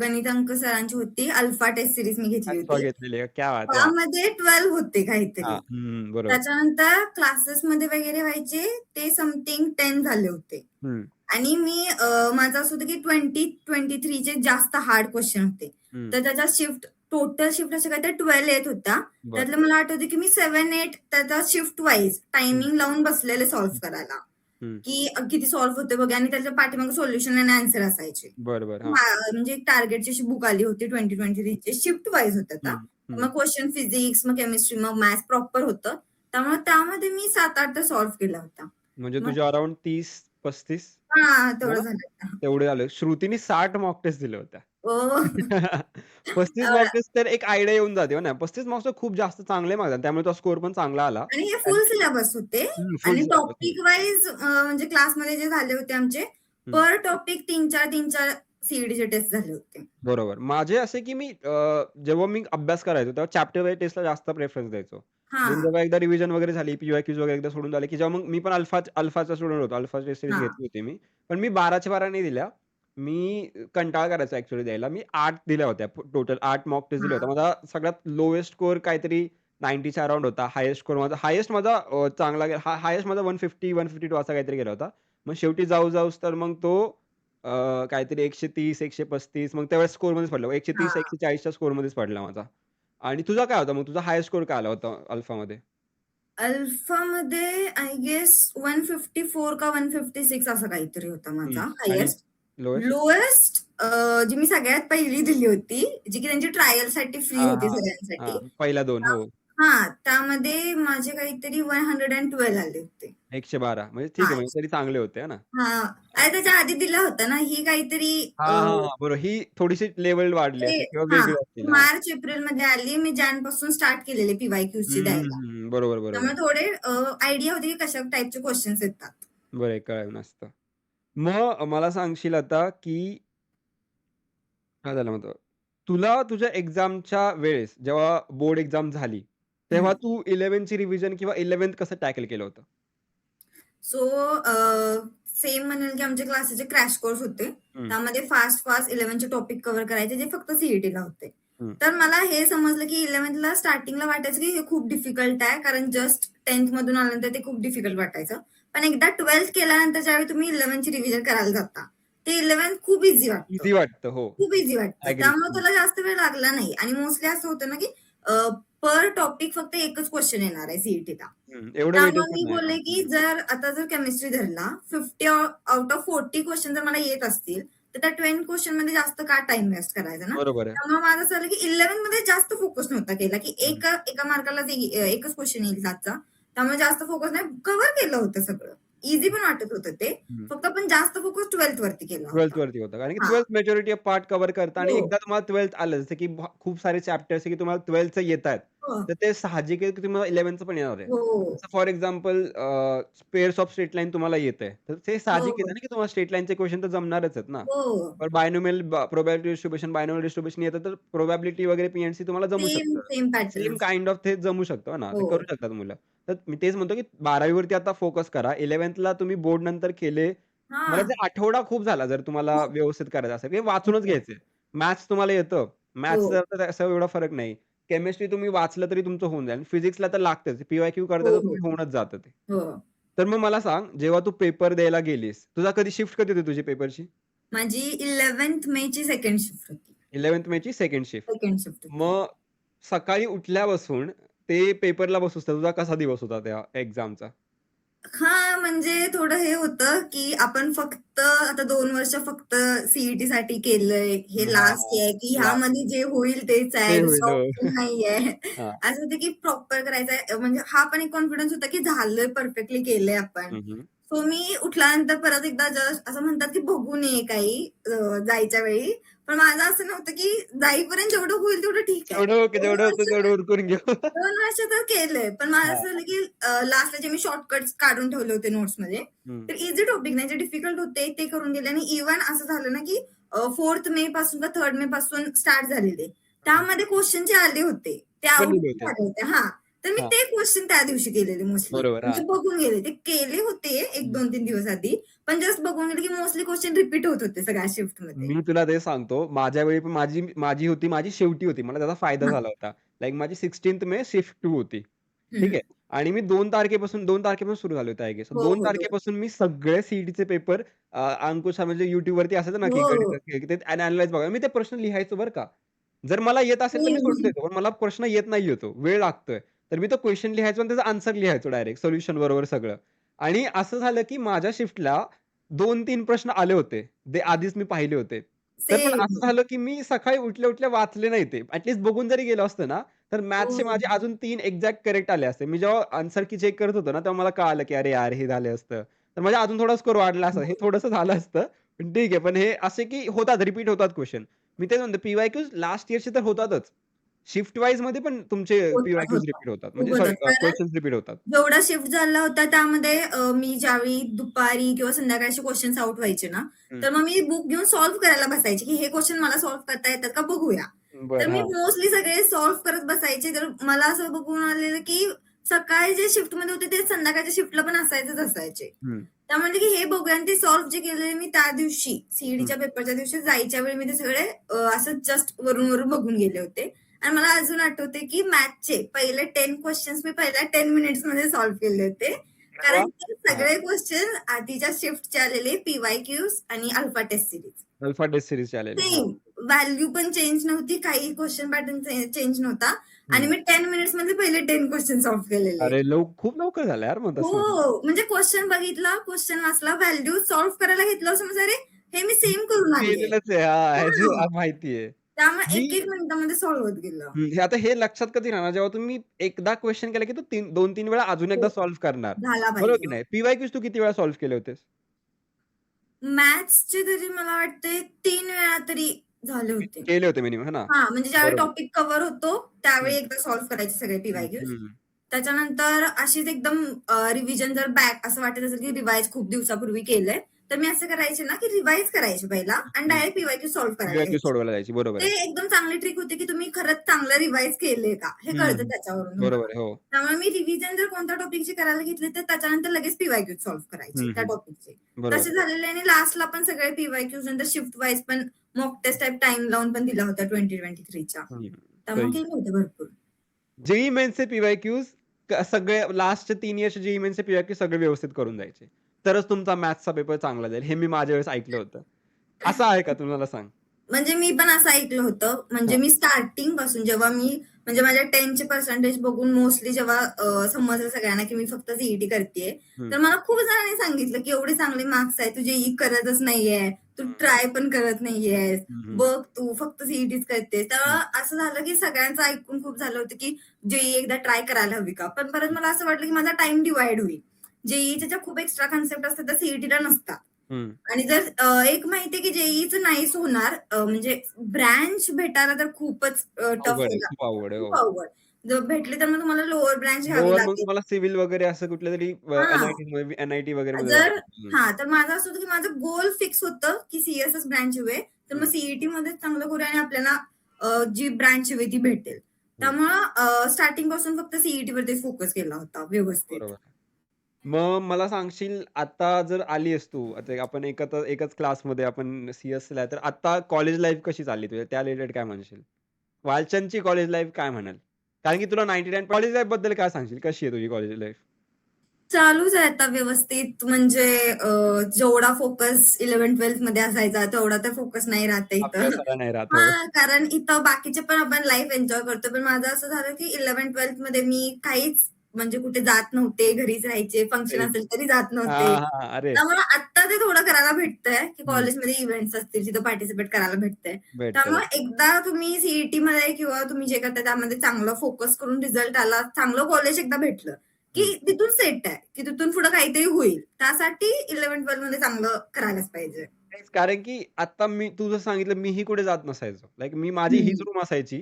गणित अंक सरांची होती. अल्फा टेस्ट सीरीज मी घेतली अल्फा होती. घेतलेली आहे. क्या बात है! हां, त्यामध्ये 12 होते हां. काहीतरी. हं, बरोबर. त्याच्यानंतर क्लासेसमध्ये वगैरे व्हायचे ते समथिंग 10 झाले होते. हं, आणि मी माझं असं होतं की 20-23 चे जास्त हार्ड क्वेश्चन होते. हं. तर त्याचा टोटल शिफ्ट अशा काहीतरी 12 येत होत्या. बरं. त्यातलं मला आठवतं की मी 7-8 त्याचा शिफ्ट वाईज हं, टायमिंग लावून बसलेले सॉल्व्ह हं, करायला, हं. की किती सॉल्व्ह होते बघा आणि त्याच्या पाठीमागे सोल्युशन आणि आन्सर असायचे. बरं, बरं. हां. म्हणजे एक टार्गेटची अशी बुक आली होती 2023 ची शिफ्ट वाईज होतं त्या. हं, हं. मग क्वेशन फिजिक्स, मग केमिस्ट्री, मग मॅथ्स प्रॉपर होतं. त्यामुळे त्यामध्ये मी 7-8 तर सॉल्व्ह केला होता. म्हणजे मग तुझे अराउंड 30-35 हां, हो तेवढं ना? झालं. तेवढे आले. श्रुतीने 60 मॉक टेस्ट दिल्या होत्या. ओह! 35 मॉक टेस्ट तर एक आयडिया येऊन जाते हो ना. 35 मार्क्सचं खूप जास्त चांगले मार्क्स आहेत. त्यामुळे तो स्कोर पण चांगला आला. आणि हे आणि फुल सिलेबस होते फुल आणि सिलेबस. हो. टॉपिक वाईज म्हणजे क्लासमध्ये जे झाले होते आमचे, हं. पर टॉपिक 3-4 सीईटीचे टेस्ट झाले होते. बरोबर. माझे असे की मी जेव्हा मी अभ्यास करायचो तेव्हा चॅप्टर वाईज टेस्टला जास्त प्रेफरन्स द्यायचो. देन हां, जेव्हा एकदा रिव्हिजन वगैरे झाली, पी-वाय-क्यूज वगैरे एकदा सोडून झाले, की जेव्हा मग मी पण अल्फाचा स्टुडंट होतो. अल्फा टेस्ट सिरीज हां, घेतली होती मी. पण मी 12च्या 12 नाही दिल्या. मी कंटाळा करायचो ॲक्चुअली द्यायला. मी 8 दिल्या होत्या. टोटल 8 मॉक टेस्ट दिल्या हां, होत्या. माझा सगळ्यात लोवेस्ट स्कोर काहीतरी 90च्या अराउंड होता. हायेस्ट माझा चांगला गेला हायेस्ट माझा 150-152 असा काहीतरी गेला होता. मग शेवटी जाऊस तर मग तो काहीतरी 130, 135 मग त्यावेळेस स्कोरमध्येच पडला. 130, हां. 140च्या स्कोरमध्येच पडला माझा. आणि तुझा काय होता मग? तुझा हायेस्ट स्कोर काय आला होता अल्फामध्ये? अल्फामध्ये आय गेस 154 का 156 असं काहीतरी होता हं. माझा आणि हायेस्ट. लोएस्ट? लोएस्ट जी मी सगळ्यात पहिली दिली होती, जी की त्यांची ट्रायलसाठी फ्री हां, होती हां. सगळ्यांसाठी. हां. पहिल्या 2 हो. हां, त्यामध्ये माझे काहीतरी 112 आले होते. 112 म्हणजे ठीक आहे हां, म्हणजे तरी चांगले होते आहे ना? हां. आणि त्याच्या आधी दिल्या होत्या ना, ही काहीतरी हां, हां, हां. बरोबर. ही थोडीशी लेव्हल वाढली ते असेल किंवा हां, वेगळी असतील. हां. मार्च एप्रिलमध्ये आली. मी जॅनपासून स्टार्ट केलेले पी-वाय-क्यूजची हं, हं, द्यायला. हं. बरोबर, बरोबर. त्यामुळे थोडे आयडिया होती की कशा टाइपचे क्वेशन्स येतात. बरं आहे कळलं मस्त. मग मला सांगशील आता, की काय झालं होतं? तुला तुझ्या एक्झामच्या वेळेस जेव्हा बोर्ड एक्झाम झाली, तेव्हा हं. तू 11ची रिव्हिजन किंवा 11th कसं टॅकल केलं होतं? सो सेम म्हणेल की आमचे क्लासेसचे क्रॅश कोर्स होते. हं, त्यामध्ये फास्ट 11चे टॉपिक कव्हर करायचे जे फक्त सीईटीला होते. हं, तर मला हे समजलं की 11थला स्टार्टिंगला वाटायचं की हे खूप डिफिकल्ट आहे कारण जस्ट 10th मधून आल्यानंतर ते खूप डिफिकल्ट वाटायचं. पण एकदा 12th केल्यानंतर ज्यावेळी तुम्ही 11ची रिव्हिजन करायला जाता, ते 11th खूप ईझी वाटतं. ईझी वाटतं. हो. खूप ईझी वाटतं. ॲग्री. त्यामुळे हं, त्याला जास्त वेळ लागला नाही आणि मोस्टली असं होतं ना की पर टॉपिक फक्त एकच क्वेशन येणार आहे सीईटीला. हं. एवढं वेटेज त्यामुळे पण मी नाही. हां. बोलले, की हं, जर केमिस्ट्री धरला 50 आउट ऑफ 40 क्वेशन जर मला येत असतील, तर त्या 20 क्वेशनमध्ये जास्त का टाईम वेस्ट करायचा ना? बरोबर आहे. त्यामुळे माझं असं झालं, की 11 मध्ये जास्त फोकस नव्हता केला, की हं, एका मार्काला एकच क्वेशन येईल त्याचा. त्यामुळे जास्त फोकस नाही कव्हर केलं होतं सगळं. ईझी पण वाटत होतं ते. हं. फक्त आपण जास्त फोकस 12th वरती केला होता. 12th वरती होतं. कारण की हां. 12th majority of part cover करतं आणि हो. एकदा तुम्हाला 12th आलं, जसं की खूप सारे चॅप्टर्स आहे की तुम्हाला 12thचं येतायत. हो. तर ते साहजिक आहे की तुम्हाला 11thचं पण येणार आहे. हो. जसं for example pairs of straight line तुम्हाला येतंय. तर ते हो, साहजिक आहे हो. ना की तुम्हाला स्ट्रेट लाईनचे क्वेश्चन तर जमणारच आहेत ना. हो. पण प्रोबॅबिलिटी डिस्ट्रिब्युशन, बायनॉमियल डिस्ट्रिब्युशन येतं तर प्रोबॅबिलिटी वगैरे पी तुम्हाला जमू शकतं. Same same patterns. Kind of ते जमू शकतं हो ना. ते हो. करू शकतात मुलं. तर मी तेच म्हणतो की 12वी वरती आता फोकस करा. 11thला तुम्ही बोर्ड नंतर केले मला हां. ते आठवडा खूप झाला जर तुम्हाला व्यवस्थित करायचं असेल, की वाचूनच हो. घ्यायचंय. मॅथ्स तुम्हाला येतं. हो. मॅथ्सचा तर असा एवढा फरक नाही. केमिस्ट्री तुम्ही वाचलं तरी तुमचं होऊन जाईल. फिजिक्सला तर लागतंच. पी-वाय-क्यू करता हो, तर हो. तुम्ही होऊनच जातं ते. हो. तर मग मला सांग, जेव्हा तू पेपर द्यायला गेलीस, तुझा कधी शिफ्ट कधी होती तुझी पेपरची? माझी 11th मेची सेकंड शिफ्ट होती. 11th मेची सेकंड शिफ्ट. सेकंड शिफ्ट होती. मग सकाळी उठल्यापासून ते पेपरला बसूस तर तुझा कसा दिवस होता त्या एक्झामचा? हां, म्हणजे थोडं हे होतं, की आपण फक्त आता 2 वर्ष फक्त सी-ई-टीसाठी केलंय. हे लास्ट हां. आहे, की लास्ट ह्यामध्ये जे होईल तेच ते आहे. होईल. दुसरा हो. ऑप्शन नाहीये. हां. असं होतं, की प्रॉपर करायचंय. म्हणजे हा पण एक कॉन्फिडन्स होता, की झालंय, परफेक्टली केलंय आपण. हं, हं. सो मी उठल्यानंतर परत एकदा जस्ट असं म्हणतात, की बघू नये काही जायच्या वेळी. पण माझं असं नव्हतं, की जाईपर्यंत जेवढं होईल तेवढं ठीक आहे. जेवढं ओके, 2 जेवढं होतं वर्ष तेवढं उरकून घेऊ. 2 वर्ष तर केलंय. पण माझं हां. असं झालं, की लास्टला जे मी शॉर्टकट्स काढून ठेवले होते नोट्समध्ये, हं. तर ईझी टॉपिक नाही, जे डिफिकल्ट होते ते करून गेले आणि इव्हन असं झालं ना, की 4th मे पासून का 3rd मे पासून स्टार्ट झालेले. हं. त्यामध्ये क्वेश्चन जे आले होते, ते पण आउट लिहिले होते. झाले होते हां. तर मी हां. ते क्वेश्चन त्या दिवशी केलेले मोस्टली. बरोबर. म्हणजे हां. बघून गेले. ते केले होते एक हं. 2-3 दिवस आधी. पण जस्ट बघून गेले, की मोस्टली क्वेश्चन रिपीट होत होते सगळ्या शिफ्टमध्ये. मी तुला ते सांगतो. माझ्या वेळी पण माझी माझी होती, माझी शेवटी होती. मला त्याचा फायदा हां. झाला होता. लाइक माझी 16th मे शिफ्ट 2 होती. ठीक हं. आहे. आणि मी 2 तारखेपासून सुरू झाले होते आय गेस. हो, 2 हो, हो. तारखेपासून मी सगळे सी पेपर अंकुश हा म्हणजे YouTubeवरती असायचं ना, की हो. गणिताचे ते अॅनलाईज बघा. मी ते प्रश्न लिहायचो बरं का. जर मला येत असेल तर मी सोडून सेम. देतो. पण मला प्रश्न येत नाहीये तो, वेळ लागतोय. तर मी तो क्वेशन लिहायचो आणि त्याचा आन्सर लिहायचो डायरेक्ट सोल्युशन बरोबर सगळं. आणि असं झालं, की माझ्या शिफ्टला 2-3 प्रश्न आले होते. ते आधीच मी पाहिले होते. तर पण सेम. असं झालं, की मी सकाळी उठल्या-उठल्या वाचले नाही ते. बघून जरी गेलो असतो ना, तर मॅथ्सचे हो. माझे अजून 3 एक्झॅक्ट करेक्ट आले असते. मी जेव्हा आन्सर की चेक करत होतो ना, तेव्हा मला कळालं, की अरे यार, हे झालं असतं. तर माझा अजून थोडा स्कोर वाढला असता. हे थोडंसं झालं असतं. पण ठीक आहे. पण हे असे की होतात, रिपीट होतात क्वेशन. मी तेच म्हणतो पी-वाय-क्यूज लास्ट इयरचे तर होतातच. शिफ्ट वाईजमध्ये पण तुमचे होतात, पी-वाय-क्यूज होतात. रिपीट होतात. म्हणजे खूप सॉरी होतात. कारण क्वेशन्स रिपीट होतात. जेवढा शिफ्ट झाला होता त्यामध्ये मी ज्यावेळी दुपारी किंवा संध्याकाळचे क्वेशन्स आउट व्हायचे ना, हं. तर मग मी बुक घेऊन सॉल्व्ह करायला बसायचे, की हे क्वेशन मला सॉल्व्ह करता येतात का बघूया. तर बरं. मी हां. मोस्टली सगळे सॉल्व्ह करत बसायचे. तर मला असं बघून आलेलं, की सकाळी जे शिफ्टमध्ये होते ते संध्याकाळच्या शिफ्टला पण असायचेच असायचे. हं, त्यामुळे की हे बघूया आणि ते सॉल्व्ह जे केलेले मी त्या दिवशी हं. सी पेपरच्या दिवशी जायच्या वेळी मी ते सगळे असं जस्ट वरून-वरून बघून गेले होते. आणि मला अजून आठवते, की मॅथ्सचे पहिले 10 क्वेशन्स मी पहिल्या 10 मिनिट्समध्ये सॉल्व्ह केले होते. अरे वाह! कारण ते हां. सगळे क्वेश्चन आधीच्या शिफ्टचे आलेले पी-वाय-क्यूज आणि alpha test series. Alpha test सीरीजचे आलेले. हां. सेम व्हॅल्यू पण चेंज नव्हती, काही क्वेशन पॅटर्न चेंज नव्हता आणि हं. मी 10 मिनिट्समध्ये पहिले 10 क्वेशन सॉल्व्ह केलेले. अरे खूप लवकर झालं यार मग तसं म्हणजे. हो, म्हणजे क्वेशन बघितला, क्वेशन वाचला, व्हॅल्यू सॉल्व्ह करायला घेतलं असं म्हणजे अरे, हे मी सेम करून आलीये. केलेलंच आहे. हां, ह्याची हां, माहिती आहे. त्यामुळे मी 1-1 मिनिटामध्ये सॉल्व्ह होत गेलं. हे आता हे लक्षात कधी राहणार जेव्हा तुम्ही एकदा क्वेशन केला, की तो 2-3 वेळा अजून हो, एकदा सॉल्व्ह करणार. झाला बरोबर पाहिजे. की नाही? पी-वाय-क्यूज तू किती वेळा सॉल्व्ह केले होतेस? मॅथ्सचे तरी मला वाटते 3 वेळा तरी झाले होते. केले होते मिनिमम है ना? हां, म्हणजे ज्यावेळी बरोबर. टॉपिक कव्हर होतो, त्यावेळी हं, एकदा सॉल्व्ह करायचे सगळे हं, पी-वाय-क्यूज. हं. त्याच्यानंतर अशीच एकदम रिव्हिजन जर बॅक असं वाटत असेल, की रिवाईज खूप दिवसापूर्वी केलंय, तर मी असं करायचे ना, की रिवाईज करायचे पहिला आणि हं. डायरेक्ट पी-वाय-क्यू सॉल्व्ह करायला पी-वाय-क्यू घ्यायचे. सोडवायला जायची. बरोबर ते आहे. एकदम चांगली ट्रिक होती, की तुम्ही खरंच चांगलं रिवाईज केलंय का? हे कळतं हं. त्याच्यावरून तुम्हाला. बरोबर आहे. हो. त्यामुळे मी रिव्हिजन जर कोणत्या टॉपिकची करायला घेतली, तर त्याच्यानंतर लगेच पी-वाय-क्यू सॉल्व्ह करायचे हं, त्या हं. टॉपिकचे. बरोबर. तसे झालेले आणि लास्टला पण सगळे पी-वाय-क्यूज नंतर शिफ्ट वाईज पण मॉक टेस्ट टाइप टाईम लावून पण दिला होता 2023च्या. हं. त्यामुळे सही. केले होते भरपूर. जेईई मेन्सचे पी-वाय-क्यूज सगळे लास्टचे 3 इयर्सचे जेईई मेन्सचे पी-वाय-क्यू सगळे व्यवस्थित करून जायचे. तरच तुमचा मॅथ्सचा पेपर चांगला जाईल. हे मी माझ्या वेळेस ऐकलं होतं. असं आहे का? तू सांग? म्हणजे मी पण असं ऐकलं होतं. म्हणजे हां. मी स्टार्टिंग पासून जेव्हा मी म्हणजे माझ्या 10चे पर्सेंटेज बघून मोस्टली जेव्हा समजलं सगळ्यांना, की मी फक्त सीईटी करतेय. हं, तर मला खूप जणांनी सांगितलं, की एवढे चांगले मार्क्स आहेत, तू जेईई करतच नाहीये, तू हं, ट्राय पण करत नाहीयेस. हं, हं, बघ तू फक्त सीईटीच करतेस. हं. तेव्हा असं झालं, की सगळ्यांचं ऐकून खूप झालं होतं, की जेईई एकदा ट्राय करायला हवी का? पण परत मला असं वाटलं, की माझा टाईम डिव्हाईड होईल. जेईईच्या ज्या खूप एक्स्ट्रा कन्सेप्ट असतात, त्या सीईटीला नसतात. हं. आणि जर एक माहितीये की जेईईचं नाहीच होणार म्हणजे ब्रांच भेटायला तर खूपच टफ अवघड आहे. आहे. खूप अवघड आहे. खूप हो. अवघड. जर भेटले तर मग तुम्हाला लोअर ब्रांच घ्यावी लोवर मग लागेल. तुम्हाला सिव्हिल वगैरे असं कुठल्यातरी हां. एन-आय-टी वगैरेमध्ये जावं जर लागतं. हं, हां, तर माझं असं होतं की माझं गोल फिक्स होतं की सीएसएस ब्रांच हवी तर मग हं, सीईटीमध्येच चांगलं करूया आणि आपल्याला जी ब्रांच हवी ती भेटेल. हं. त्यामुळं स्टार्टिंग पासून फक्त सीईटीवरती फोकस केला होता व्यवस्थित. बरोबर. मग मला सांगशील आता जर आली आहेस तू, आता आपण एकच क्लासमध्ये आपण सी-एसला आहे, तर आता कॉलेज लाईफ कशी चालली तुझ्या? त्या रिलेटेड काय म्हणशील? वालचंदची कॉलेज लाईफ काय म्हणाल? कारण की तुला 99 कॉलेज लाईफबद्दल काय सांगशील? कशी आहे तुझी कॉलेज लाईफ? चालूच आहे आता व्यवस्थित म्हणजे जेवढा फोकस 11th-12th मध्ये असायचा तेवढा तर फोकस नाही राहत आहे इथं. अभ्यासाला नाही राहत. हो. हां, कारण इथं बाकीचे पण आपण लाईफ एन्जॉय करतो. पण माझं असं झालं की 11th-12th मध्ये मी काहीच म्हणजे कुठे जात नव्हते, घरीच राहायचे. फंक्शन तेच. असेल तरी जात नव्हते. हां, हां. अरे! त्यामुळे आत्ता ते थोडं करायला भेटतंय, की हं. कॉलेजमध्ये इव्हेंट्स असतील तिथं पार्टिसिपेट करायला भेटतंय. भेटतं. त्यामुळे एकदा तुम्ही सीईटीमध्ये किंवा तुम्ही जे करताय त्यामध्ये चांगलं फोकस करून रिझल्ट आला, चांगलं कॉलेज एकदा भेटलं, हं. की तिथून सेट आहे, की तिथून पुढे काहीतरी होईल. त्यासाठी 11th-12th मध्ये चांगलं करायलाच पाहिजे. तेच कारण की आता तू जसं सांगितलं मीही कुठे जात नसायचो. लाइक माझी हीच हं. रूम असायची.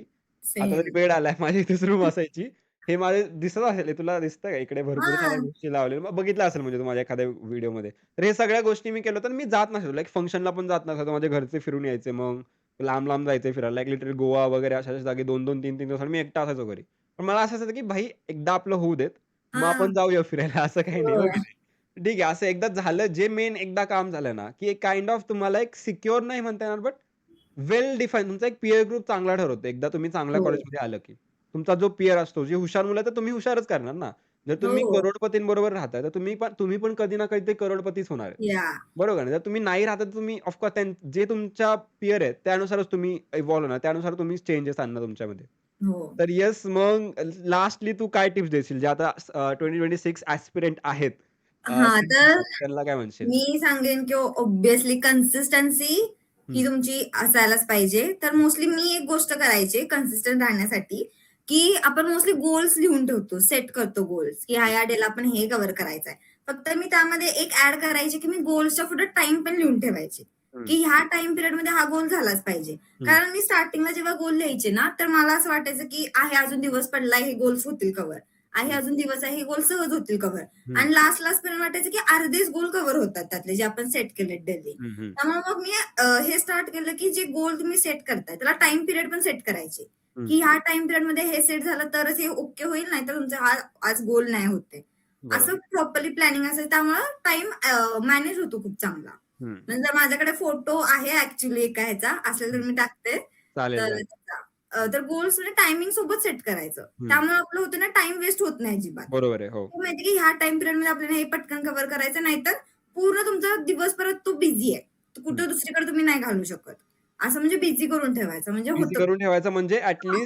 आता तरी सेम. बेड आलाय. माझी तीच रूम असायची. हे माझे दिसत असेल, हे तुला दिसतं का? इकडे भरपूर साऱ्या हां. गोष्टी लावलेल्या. मग बघितलं असेल म्हणजे तू माझ्या एखाद्या व्हिडिओमध्ये. तर हे सगळ्या गोष्टी मी केलं, तर मी जात नसायचो. लाइक फंक्शनला पण जात नसायचो. माझे घरचे फिरून यायचे. मग लांब-लांब जायचे फिरायला. लाइक लिटरली गोवा वगैरे अशा जागी 2-2, 3-3 दिवसांनी मी एकटा असायचो घरी. पण मला असं असायचं, की भाई एकदा आपलं होऊ देत. मग आपण हां. जाऊया फिरायला असं काही नाही. हो हो. की नाही? ठीक आहे. असं एकदा झालं, जे मेन एकदा काम झालं ना, की एक काइंड ऑफ तुम्हाला एक सिक्युअर नाही म्हणता येणार, बट वेल डिफाईन्ड तुमचा एक पियर ग्रुप चांगला ठरवतो. एकदा तुम्ही चांगल्या हो. कॉलेजमध्ये आलं की. तुमचा जो पियर असतो, जे हुशार मुलं आहेत, तर तुम्ही हुशारच करणार ना. जर तुम्ही हो. करोडपतींबरोबर राहताय, तर तुम्ही पण कधी ना कधी ते करोडपतीच होणार आहे. याह! बरोबर ना? जर तुम्ही नाही राहत तर तुम्ही जे तुमच्या पियर आहेत, त्यानुसारच तुम्ही इव्हॉल्व होणार. त्यानुसार तुम्ही चेंजेस आणणार तुमच्यामध्ये. हो. तर येस, मग लास्टली तू काय टिप्स देशील, जे आता 2026 ॲस्पिरंट आहेत, हां, तर त्यांना काय म्हणशील? मी सांगेन की ऑब्व्हियसली कन्सिस्टन्सी ही हं, तुमची असायलाच पाहिजे. तर मोस्टली मी एक गोष्ट करायचे कन्सिस्टंट राहण्यासाठी, की आपण मोस्टली गोल्स लिहून ठेवतो, सेट करतो गोल्स, की ह्या-ह्या डेला आपण हे कव्हर करायचंय. फक्त मी त्यामध्ये एक ॲड करायचे, की मी गोल्सच्या पुढे टाईम पण लिहून ठेवायचे, हं, की ह्या टाईम पिरियडमध्ये हा गोल झालाच पाहिजे. हं. कारण मी स्टार्टिंगला जेव्हा गोल लिहायचे ना, तर मला असं वाटायचं, की आहे अजून दिवस पडलाय, हे गोल्स होतील कव्हर. आहे हं, अजून दिवस आहे, हे गोल सहज होतील कव्हर. हं, आणि लास्ट पर्यंत वाटायचं की अर्धेच गोल कव्हर होतात त्यातले जे आपण सेट केलेत डेली. हं, हं, त्यामुळे मग मी हे स्टार्ट केलं की जे गोल तुम्ही सेट करताय त्याला टाईम पिरियड पण सेट करायचे, हं. की ह्या टाईम पिरियडमध्ये हे सेट झालं तरच हे ओके होईल, नाहीतर तुमचा हा आज गोल नाही होत आहे. असं बरोबर. प्रॉपरली प्लॅनिंग असेल त्यामुळं टाईम मॅनेज होतो खूप चांगला. हं, म्हणजे माझ्याकडे फोटो आहे ॲक्चुअली एका ह्याचा असेल तर हं. मी टाकते. चालेल, तर चालेल. त्याचा तर गोल्स म्हणजे टायमिंग सोबत सेट करायचं. हं. त्यामुळे आपलं होतं ना टाईम वेस्ट होत नाही अजिबात. बरोबर आहे. हो. हो, माहिती की ह्या टाईम पिरियडमध्ये आपल्याला हे पटकन कव्हर करायचं नाहीतर पूर्ण तुमचा दिवस परत तो बिझी आहे. तर हं. कुठं दुसरीकडे तुम्ही नाही घालवू शकत. असं म्हणजे बिझी करून ठेवायचं म्हणजे बिझी होतं. करून ठेवायचं म्हणजे ॲट हां.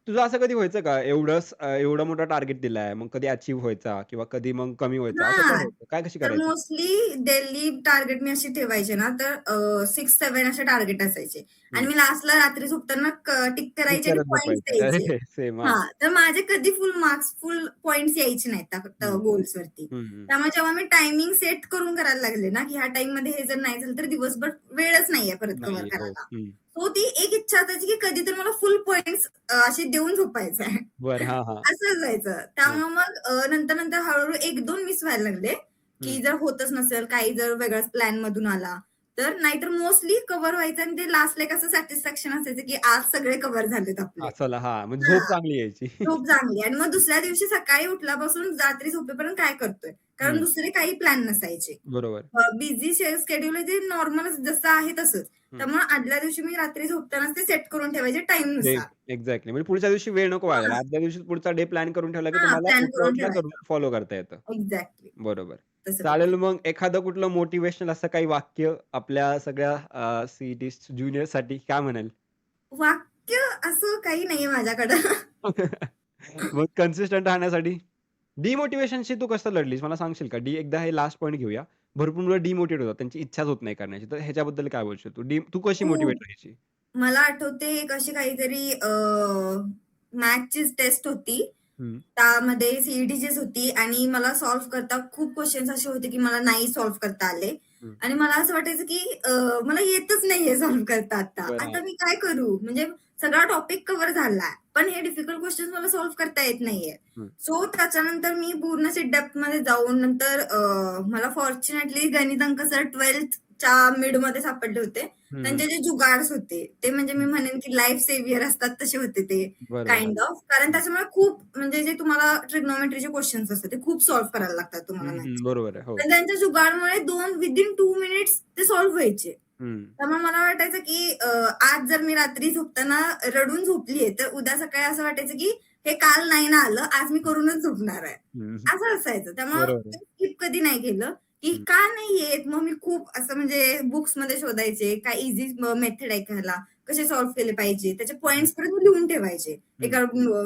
तुझं असं कधी व्हायचं का? एवढा मोठा टार्गेट दिलाय, मग कधी अचीव्ह व्हायचा किंवा कधी मग कमी व्हायचा, असं काय हां. व्हायचं? काय कशी तर करायची? मोस्टली डेली टार्गेट मी अशी ठेवायचे ना, तर 6-7 असे टार्गेट असायचे आणि हं. मी लास्टला रात्री झोपताना टिक टिक करायचे आणि करत पॉइंट्स झोपायचं. द्यायचे. अरे सेम हां. हां, तर माझे कधी फुल मार्क्स, फुल पॉइंट्स यायचे नाहीत त्या हं, गोल्सवरती. हं, हं. त्यामुळे जेव्हा मी टायमिंग सेट करून करायला लागले ना, की ह्या टाईममध्ये हे जर नाही झालं, तर दिवसभर वेळच नाहीये परत कव्हर नाहीये. हो. करायला. हं. सो ती एक इच्छा असायची, की कधीतरी मला फुल पॉइंट्स असे देऊन झोपायचं आहे. बरं. हां, हां. असं जायचं. हां. त्यामुळे मग नंतर-नंतर हळू-हळू 1-2 मिस व्हायला लागले, हं. की जर होतच नसेल, काही जर वेगळाच प्लॅन मधून आला, तर नाहीतर मोस्टली कव्हर व्हायचं आणि ते लास्टला एक असं सॅटिस्फॅक्शन असायचं, की आज सगळे कव्हर झालेत आपले. चला हां, म्हणजे झोप हां. चांगली यायची. झोप चांगली आणि मग दुसऱ्या दिवशी सकाळी उठल्यापासून रात्री झोपेपर्यंत काय करतोय? कारण हं. दुसरे काही प्लॅन नसायचे. बरोबर. बिझी शेड्यूल आहे ते नॉर्मलच जसं आहे तसंच. हं. त्यामुळे आदल्या दिवशी मी रात्री झोपतानाच ते सेट करून ठेवायचे टाईमनुसार. एक्झॅक्टली. म्हणजे पुढच्या दिवशी वेळ नको हां, व्हायला. आदल्या दिवशी पुढचा डे प्लॅन करून ठेवला, की हां, तुम्हाला प्लॅन करून उठल्या-उठल्या ठेवायचा. फॉलो करता येतं. एक्झॅक्टली. बरोबर. तसं चालेल करायचं. मग एखादं कुठलं मोटिव्हेशनल असं काही वाक्य आपल्या सगळ्या सी-ई-टी ज्युनियरसाठी काय म्हणाल? वाक्य असं काही नाहीये माझ्याकडं. मग कन्सिस्टंट राहण्यासाठी? डिमोटिव्हेशनशी तू कसं लढलीस मला सांगशील का? एकदा हे लास्ट पॉइंट घेऊया. भरपूर मुलं डिमोटिव्हेट होतात. त्यांची इच्छाच होत नाही करण्याची. तर ह्याच्याबद्दल काय बोलशील तू? तू कशी खूप. मोटिव्हेट राहायची? मला आठवते एक अशी काहीतरी मॅथ्सचीच टेस्ट होती. हं, त्यामध्ये सीईटीचीच होती आणि मला सॉल्व्ह करता खूप क्वेशन्स असे होते, की मला नाही सॉल्व्ह करता आले. हं. आणि मला असं वाटायचं, की मला येतच नाहीये सॉल्व्ह करता आता. बरं. हां. आता मी काय करू? म्हणजे सगळा टॉपिक कव्हर झालाय. पण हे डिफिकल्ट क्वेशन्स मला सॉल्व्ह करता येत नाहीये. हं, सो त्याच्यानंतर मी पूर्ण असे डेप्थमध्ये जाऊन नंतर मला फॉर्च्युनेटली गणित अंक सर टॉपच्या मिडमध्ये सापडले होते. हं, हं. त्यांचे जे जुगाड्स होते, ते म्हणजे मी म्हणेन की लाईफ सेव्हियर असतात तसे होते ते बरोबर. Kind of. कारण त्याच्यामुळे खूप म्हणजे जे तुम्हाला ट्रिग्नोमेट्रीचे क्वेशन्स असतात, ते खूप सॉल्व्ह करायला लागतात तुम्हाला हं, हं. मॅथ्स. बरोबर आहे. हो. पण त्यांच्या जुगाडमुळे विथिन 2 मिनिट्स ते सॉल्व्ह व्हायचे. हं. त्यामुळे मला वाटायचं की आज जर मी रात्री झोपताना रडून झोपलीये, तर उद्या सकाळी असं वाटायचं की हे काल नाही ना आलं, आज मी करूनच झोपणार आहे. हं. असं असायचं. त्यामुळं बरोबर आहे. ते स्किप कधी नाही केलं, की हं, का नाही येत? मग मी खूप असं म्हणजे बुक्समध्ये शोधायचे, काय ईझी मेथड आहे का ह्याला? कसे सॉल्व्ह केले पाहिजे? त्याचे हं, पॉइंट्स परत लिहून ठेवायचे हं. एका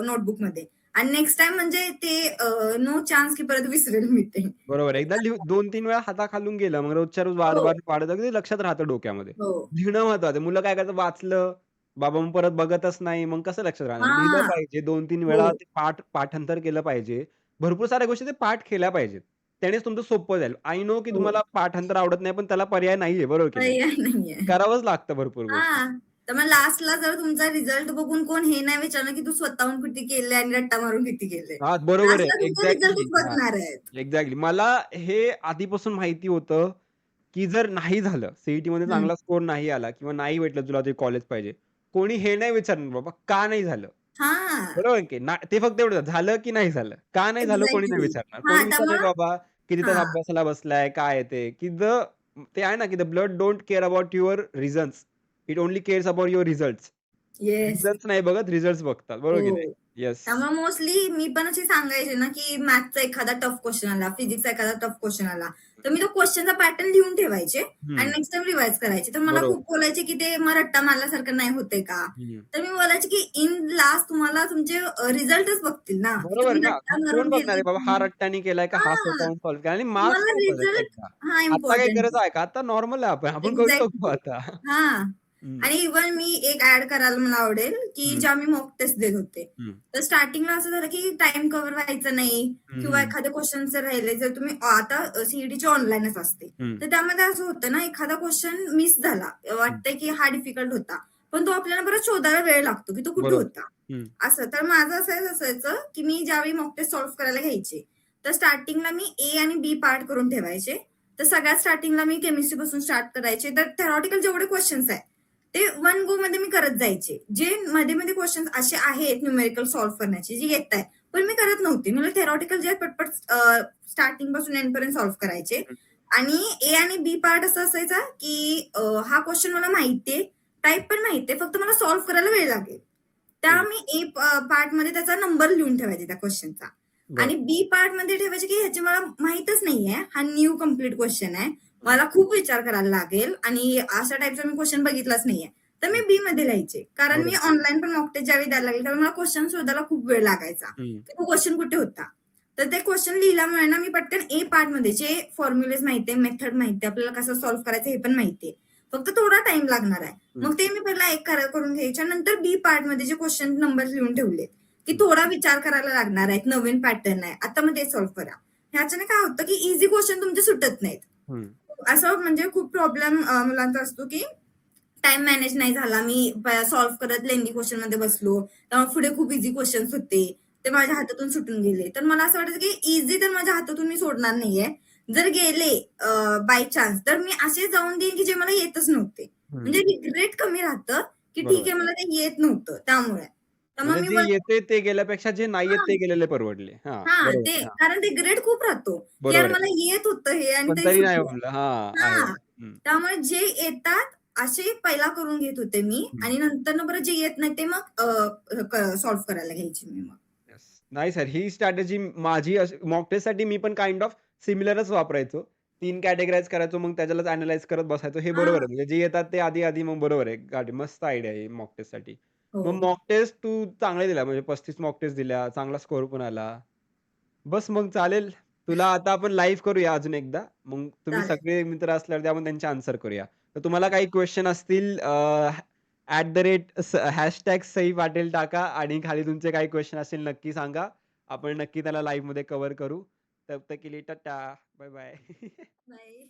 नोटबुकमध्ये आणि नेक्स्ट टाईम म्हणजे ते नो चान्स की परत विसरेल मी ते. बरोबर आहे. ते एकदा 2-3 वेळा हाताखालून गेलं, मग रोजच्या रोज हो, वारंवार वाढत ते लक्षात राहतं डोक्यामध्ये. हो. लिहिणं महत्वाचं आहे. मुलं काय करतात वाचलं, बाबा मग परत बघतच नाही, मग कसं लक्षात राहणार? लिहिलं हां. पाहिजे 2-3 हो. वेळा ते पाठांतर केलं पाहिजे. भरपूर साऱ्या गोष्टी ते पाठ केल्या पाहिजेत. त्यानेच तुमचं सोपं जाईल. आय नो की हो. तुम्हाला पाठांतर आवडत नाही, पण त्याला पर्याय नाहीये, बरोबर की नाही? पर्याय नाहीये. करावंच लागतं भरपूर गोष्टी. हां. तर मग लास्टला जर तुमचा रिझल्ट बघून कोण हे नाही विचारलं, की तू स्वतःहून किती केले आणि रट्टा मारून किती केले. हां, बरोबर आहे. लास्टला तुमचा एक्झॅक्टली. रिझल्टच हां, बघणार आहेत. एक्झॅक्टली. मला हे आधीपासून माहिती होतं, की जर नाही झालं, सीईटीमध्ये हं. चांगला स्कोर नाही आला किंवा नाही भेटलं तुला ते कॉलेज पाहिजे, कोणी हे नाही विचारणार बाबा का नाही झालं? हां. बरोबर की ते फक्त एवढं झालं की नाही झालं? का नाही झालं कोणी नाही एक्झॅक्टली. विचारणार. हां, कोण विचारेल त्यामुळं बाबा किती तास हां. अभ्यासाला बसलाय, काय आहे ते? की ते आहे ना, की the blood don't care about your reasons. It only CARES about your results. Yes. Results नाही बघत, रिझल्ट्स बघतात. बरोबर की नाही? हो. येस. त्यामुळे मोस्टली मी पण अशी सांगायचे ना, की मॅथ्सचा एखादा टफ क्वेशन आला, फिजिक्सचा एखादा टफ क्वेशन आला, तर मी तो क्वेशनचा पॅटर्न लिहून ठेवायचे आणि हं, नेक्स्ट टाईम रिवाईज करायचे. तर मला बरोबर. खूप बोलायचे, की "ते मग रट्टा मारल्यासारखं नाही होतंय का?" हं. तर मी बोलायचे, की इन लास्ट तुम्हाला तुमचे रिझल्टच बघतील ना, की बरोबर तुम्ही ना. रट्टा कोण मारून बघणार आहे गेले बाबा हा की रट्ट्याने केलाय का हा हां, स्वतःहून सॉल्व्ह केला आणि मार्क्स तुम्हाला महत्वाचे आहेत रिझल्ट एकदा. हां, आता काही इम्पोर्टंट गरज आहे का? आता नॉर्मल आहे आपण. आपण करू शकतो एक्झॅक्टली. आता. हां. हं, आणि इव्हन मी एक ॲड करायला मला आवडेल, की हं, जेव्हा मी मॉक टेस्ट देत होते. हं, तर स्टार्टिंगला असं झालं, की टाईम कव्हर व्हायचं नाही हं, किंवा हं, एखादे क्वेशन्स जर राहिले, जर तुम्ही आता सीईटीची ऑनलाईनच असते. हं, तर त्यामध्ये असं होतं ना, एखादा क्वेशन मिस झाला, हं. वाटतंय की हा डिफिकल्ट होता. पण तो आपल्याला परत शोधायला वेळ लागतो, की तो कुठे बरोबर. होता. हं, असं. तर माझं असं असायचं, की मी ज्यावेळी मॉक टेस्ट सॉल्व्ह करायला घ्यायचे, तर स्टार्टिंगला मी ए आणि बी पार्ट करून ठेवायचे. तर सगळ्यात स्टार्टिंगला मी केमिस्ट्रीपासून स्टार्ट करायचे. तर थेरॉटिकल जेवढे क्वेशन्स आहेत, ते वन गो मध्ये मी करत जायचे. जे मध्ये-मध्ये क्वेशन्स असे आहेत न्यूमेरिकल सॉल्व्ह करण्याचे, जे येतायत, पण मी करत नव्हते. मला थेरॉटिकल जे आहे पटपट स्टार्टिंग पासून एंड पर्यंत सॉल्व्ह करायचे. हं, आणि ए आणि बी पार्ट असा असायचा, की हा क्वेशन मला माहिती टाइप पण माहिती फक्त मला सॉल्व्ह करायला वेळ लागेल. त्या हं. मी ए पार्टमध्ये त्याचा नंबर लिहून ठेवायचे त्या क्वेशनचा. आणि बरं. बी पार्टमध्ये ठेवायचे, की ह्याची मला माहीतच नाहीये. हा न्यू कंप्लीट क्वेशन आहे. हं, मला खूप विचार करायला लागेल आणि अशा टाइपचा मी क्वेशन बघितलाच नाहीये. तर मी हं. बी मध्ये लिहायचे. कारण मी बरोबर. ऑनलाईन पण मॉक टेस्ट ज्यावेळी द्यायला लागले, त्यावेळी मला क्वेशन शोधायला खूप वेळ लागायचा, हं, की तो क्वेशन कुठे होता. तर ते क्वेशन लिहिल्यामुळे ना मी पटकन ए पार्टमध्ये जे फॉर्म्युलेज माहितीये, मेथड माहितीये, आपल्याला कसं सॉल्व्ह करायचं हे पण माहितीये. फक्त थोडा टाईम लागणार आहे. हं, मग ते मी पहिला एक करून घ्यायच्या. नंतर बी पार्टमध्ये जे क्वेशन नंबर लिहून ठेवलेत, की हं, थोडा विचार करायला लागणार आहे. नवीन पॅटर्न आहे. आता मग ते सॉल्व्ह करा. ह्याच्याने काय होतं, की ईझी क्वेशन तुमचे सुटत नाहीत. हं. असं म्हणजे खूप प्रॉब्लेम मुलांचा असतो, की टाईम मॅनेज नाही झाला. मी सॉल्व्ह करत लेंदी क्वेशनमध्ये बसलो. त्यामुळे पुढे खूप ईझी क्वेशन्स होते. ते माझ्या हातातून सुटून गेले. तर मला असं वाटायचं, की ईझी तर माझ्या हातातून मी सोडणार नाहीये. जर गेले बाय चान्स तर मी असे जाऊन देईन, की जे मला येतच नव्हते. म्हणजे हं. रिग्रेट कमी राहतं, की ठीक बरोबर. आहे मला ते येत नव्हतं त्यामुळे. तर मग म्हणजे मी जे येते ते गेल्यापेक्षा जे नाही येत ते गेलेले परवडले. हां, हां, बरोबर ते आहे. हां, कारण ते ग्रेड खूप राहतो, की यार बरोबर आहे. मला येत होतं हे आणि पण ते तरी नाही सुटलं. म्हणलं. हां, आहे. हां, हं, त्यामुळे जे येतात असे पहिला करून घेत होते मी हं. आणि नंतरनं परत जे येत नाही ते मग सॉल्व्ह करायला घ्यायची मी मग. येस. नाही सर, ही स्ट्रॅटेजी माझी मॉक टेस्टसाठी मी पण काइंड ऑफ सिमिलरच वापरायचो. 3 कॅटेगराईज करायचो, मग त्याच्यालाच अॅनलाईज करत बसायचो. हे बरोबर आहे. हां, म्हणजे जे येतात ते आधी-आधी मग बरोबर आहे. मस्त आयडिया आहे मॉक टेस्टसाठी. हो, मग मॉक टेस्ट तू चांगल्या दिल्या म्हणजे 35 मॉक टेस्ट दिल्या, चांगला स्कोर पण आला. बस मग चालेल. तुला आता आपण लाईव्ह करूया अजून एकदा. मग तुम्ही चालेल. सगळे मित्र असल्यावर आपण त्यांचे आन्सर करूया. तर तुम्हाला काही क्वेशन असतील सई पाटील टाका आणि खाली तुमचे काही क्वेशन असतील नक्की सांगा. आपण नक्की त्याला लाईव्हमध्ये कव्हर करू. तब तक के लिए टाटा. Bye bye. बाय.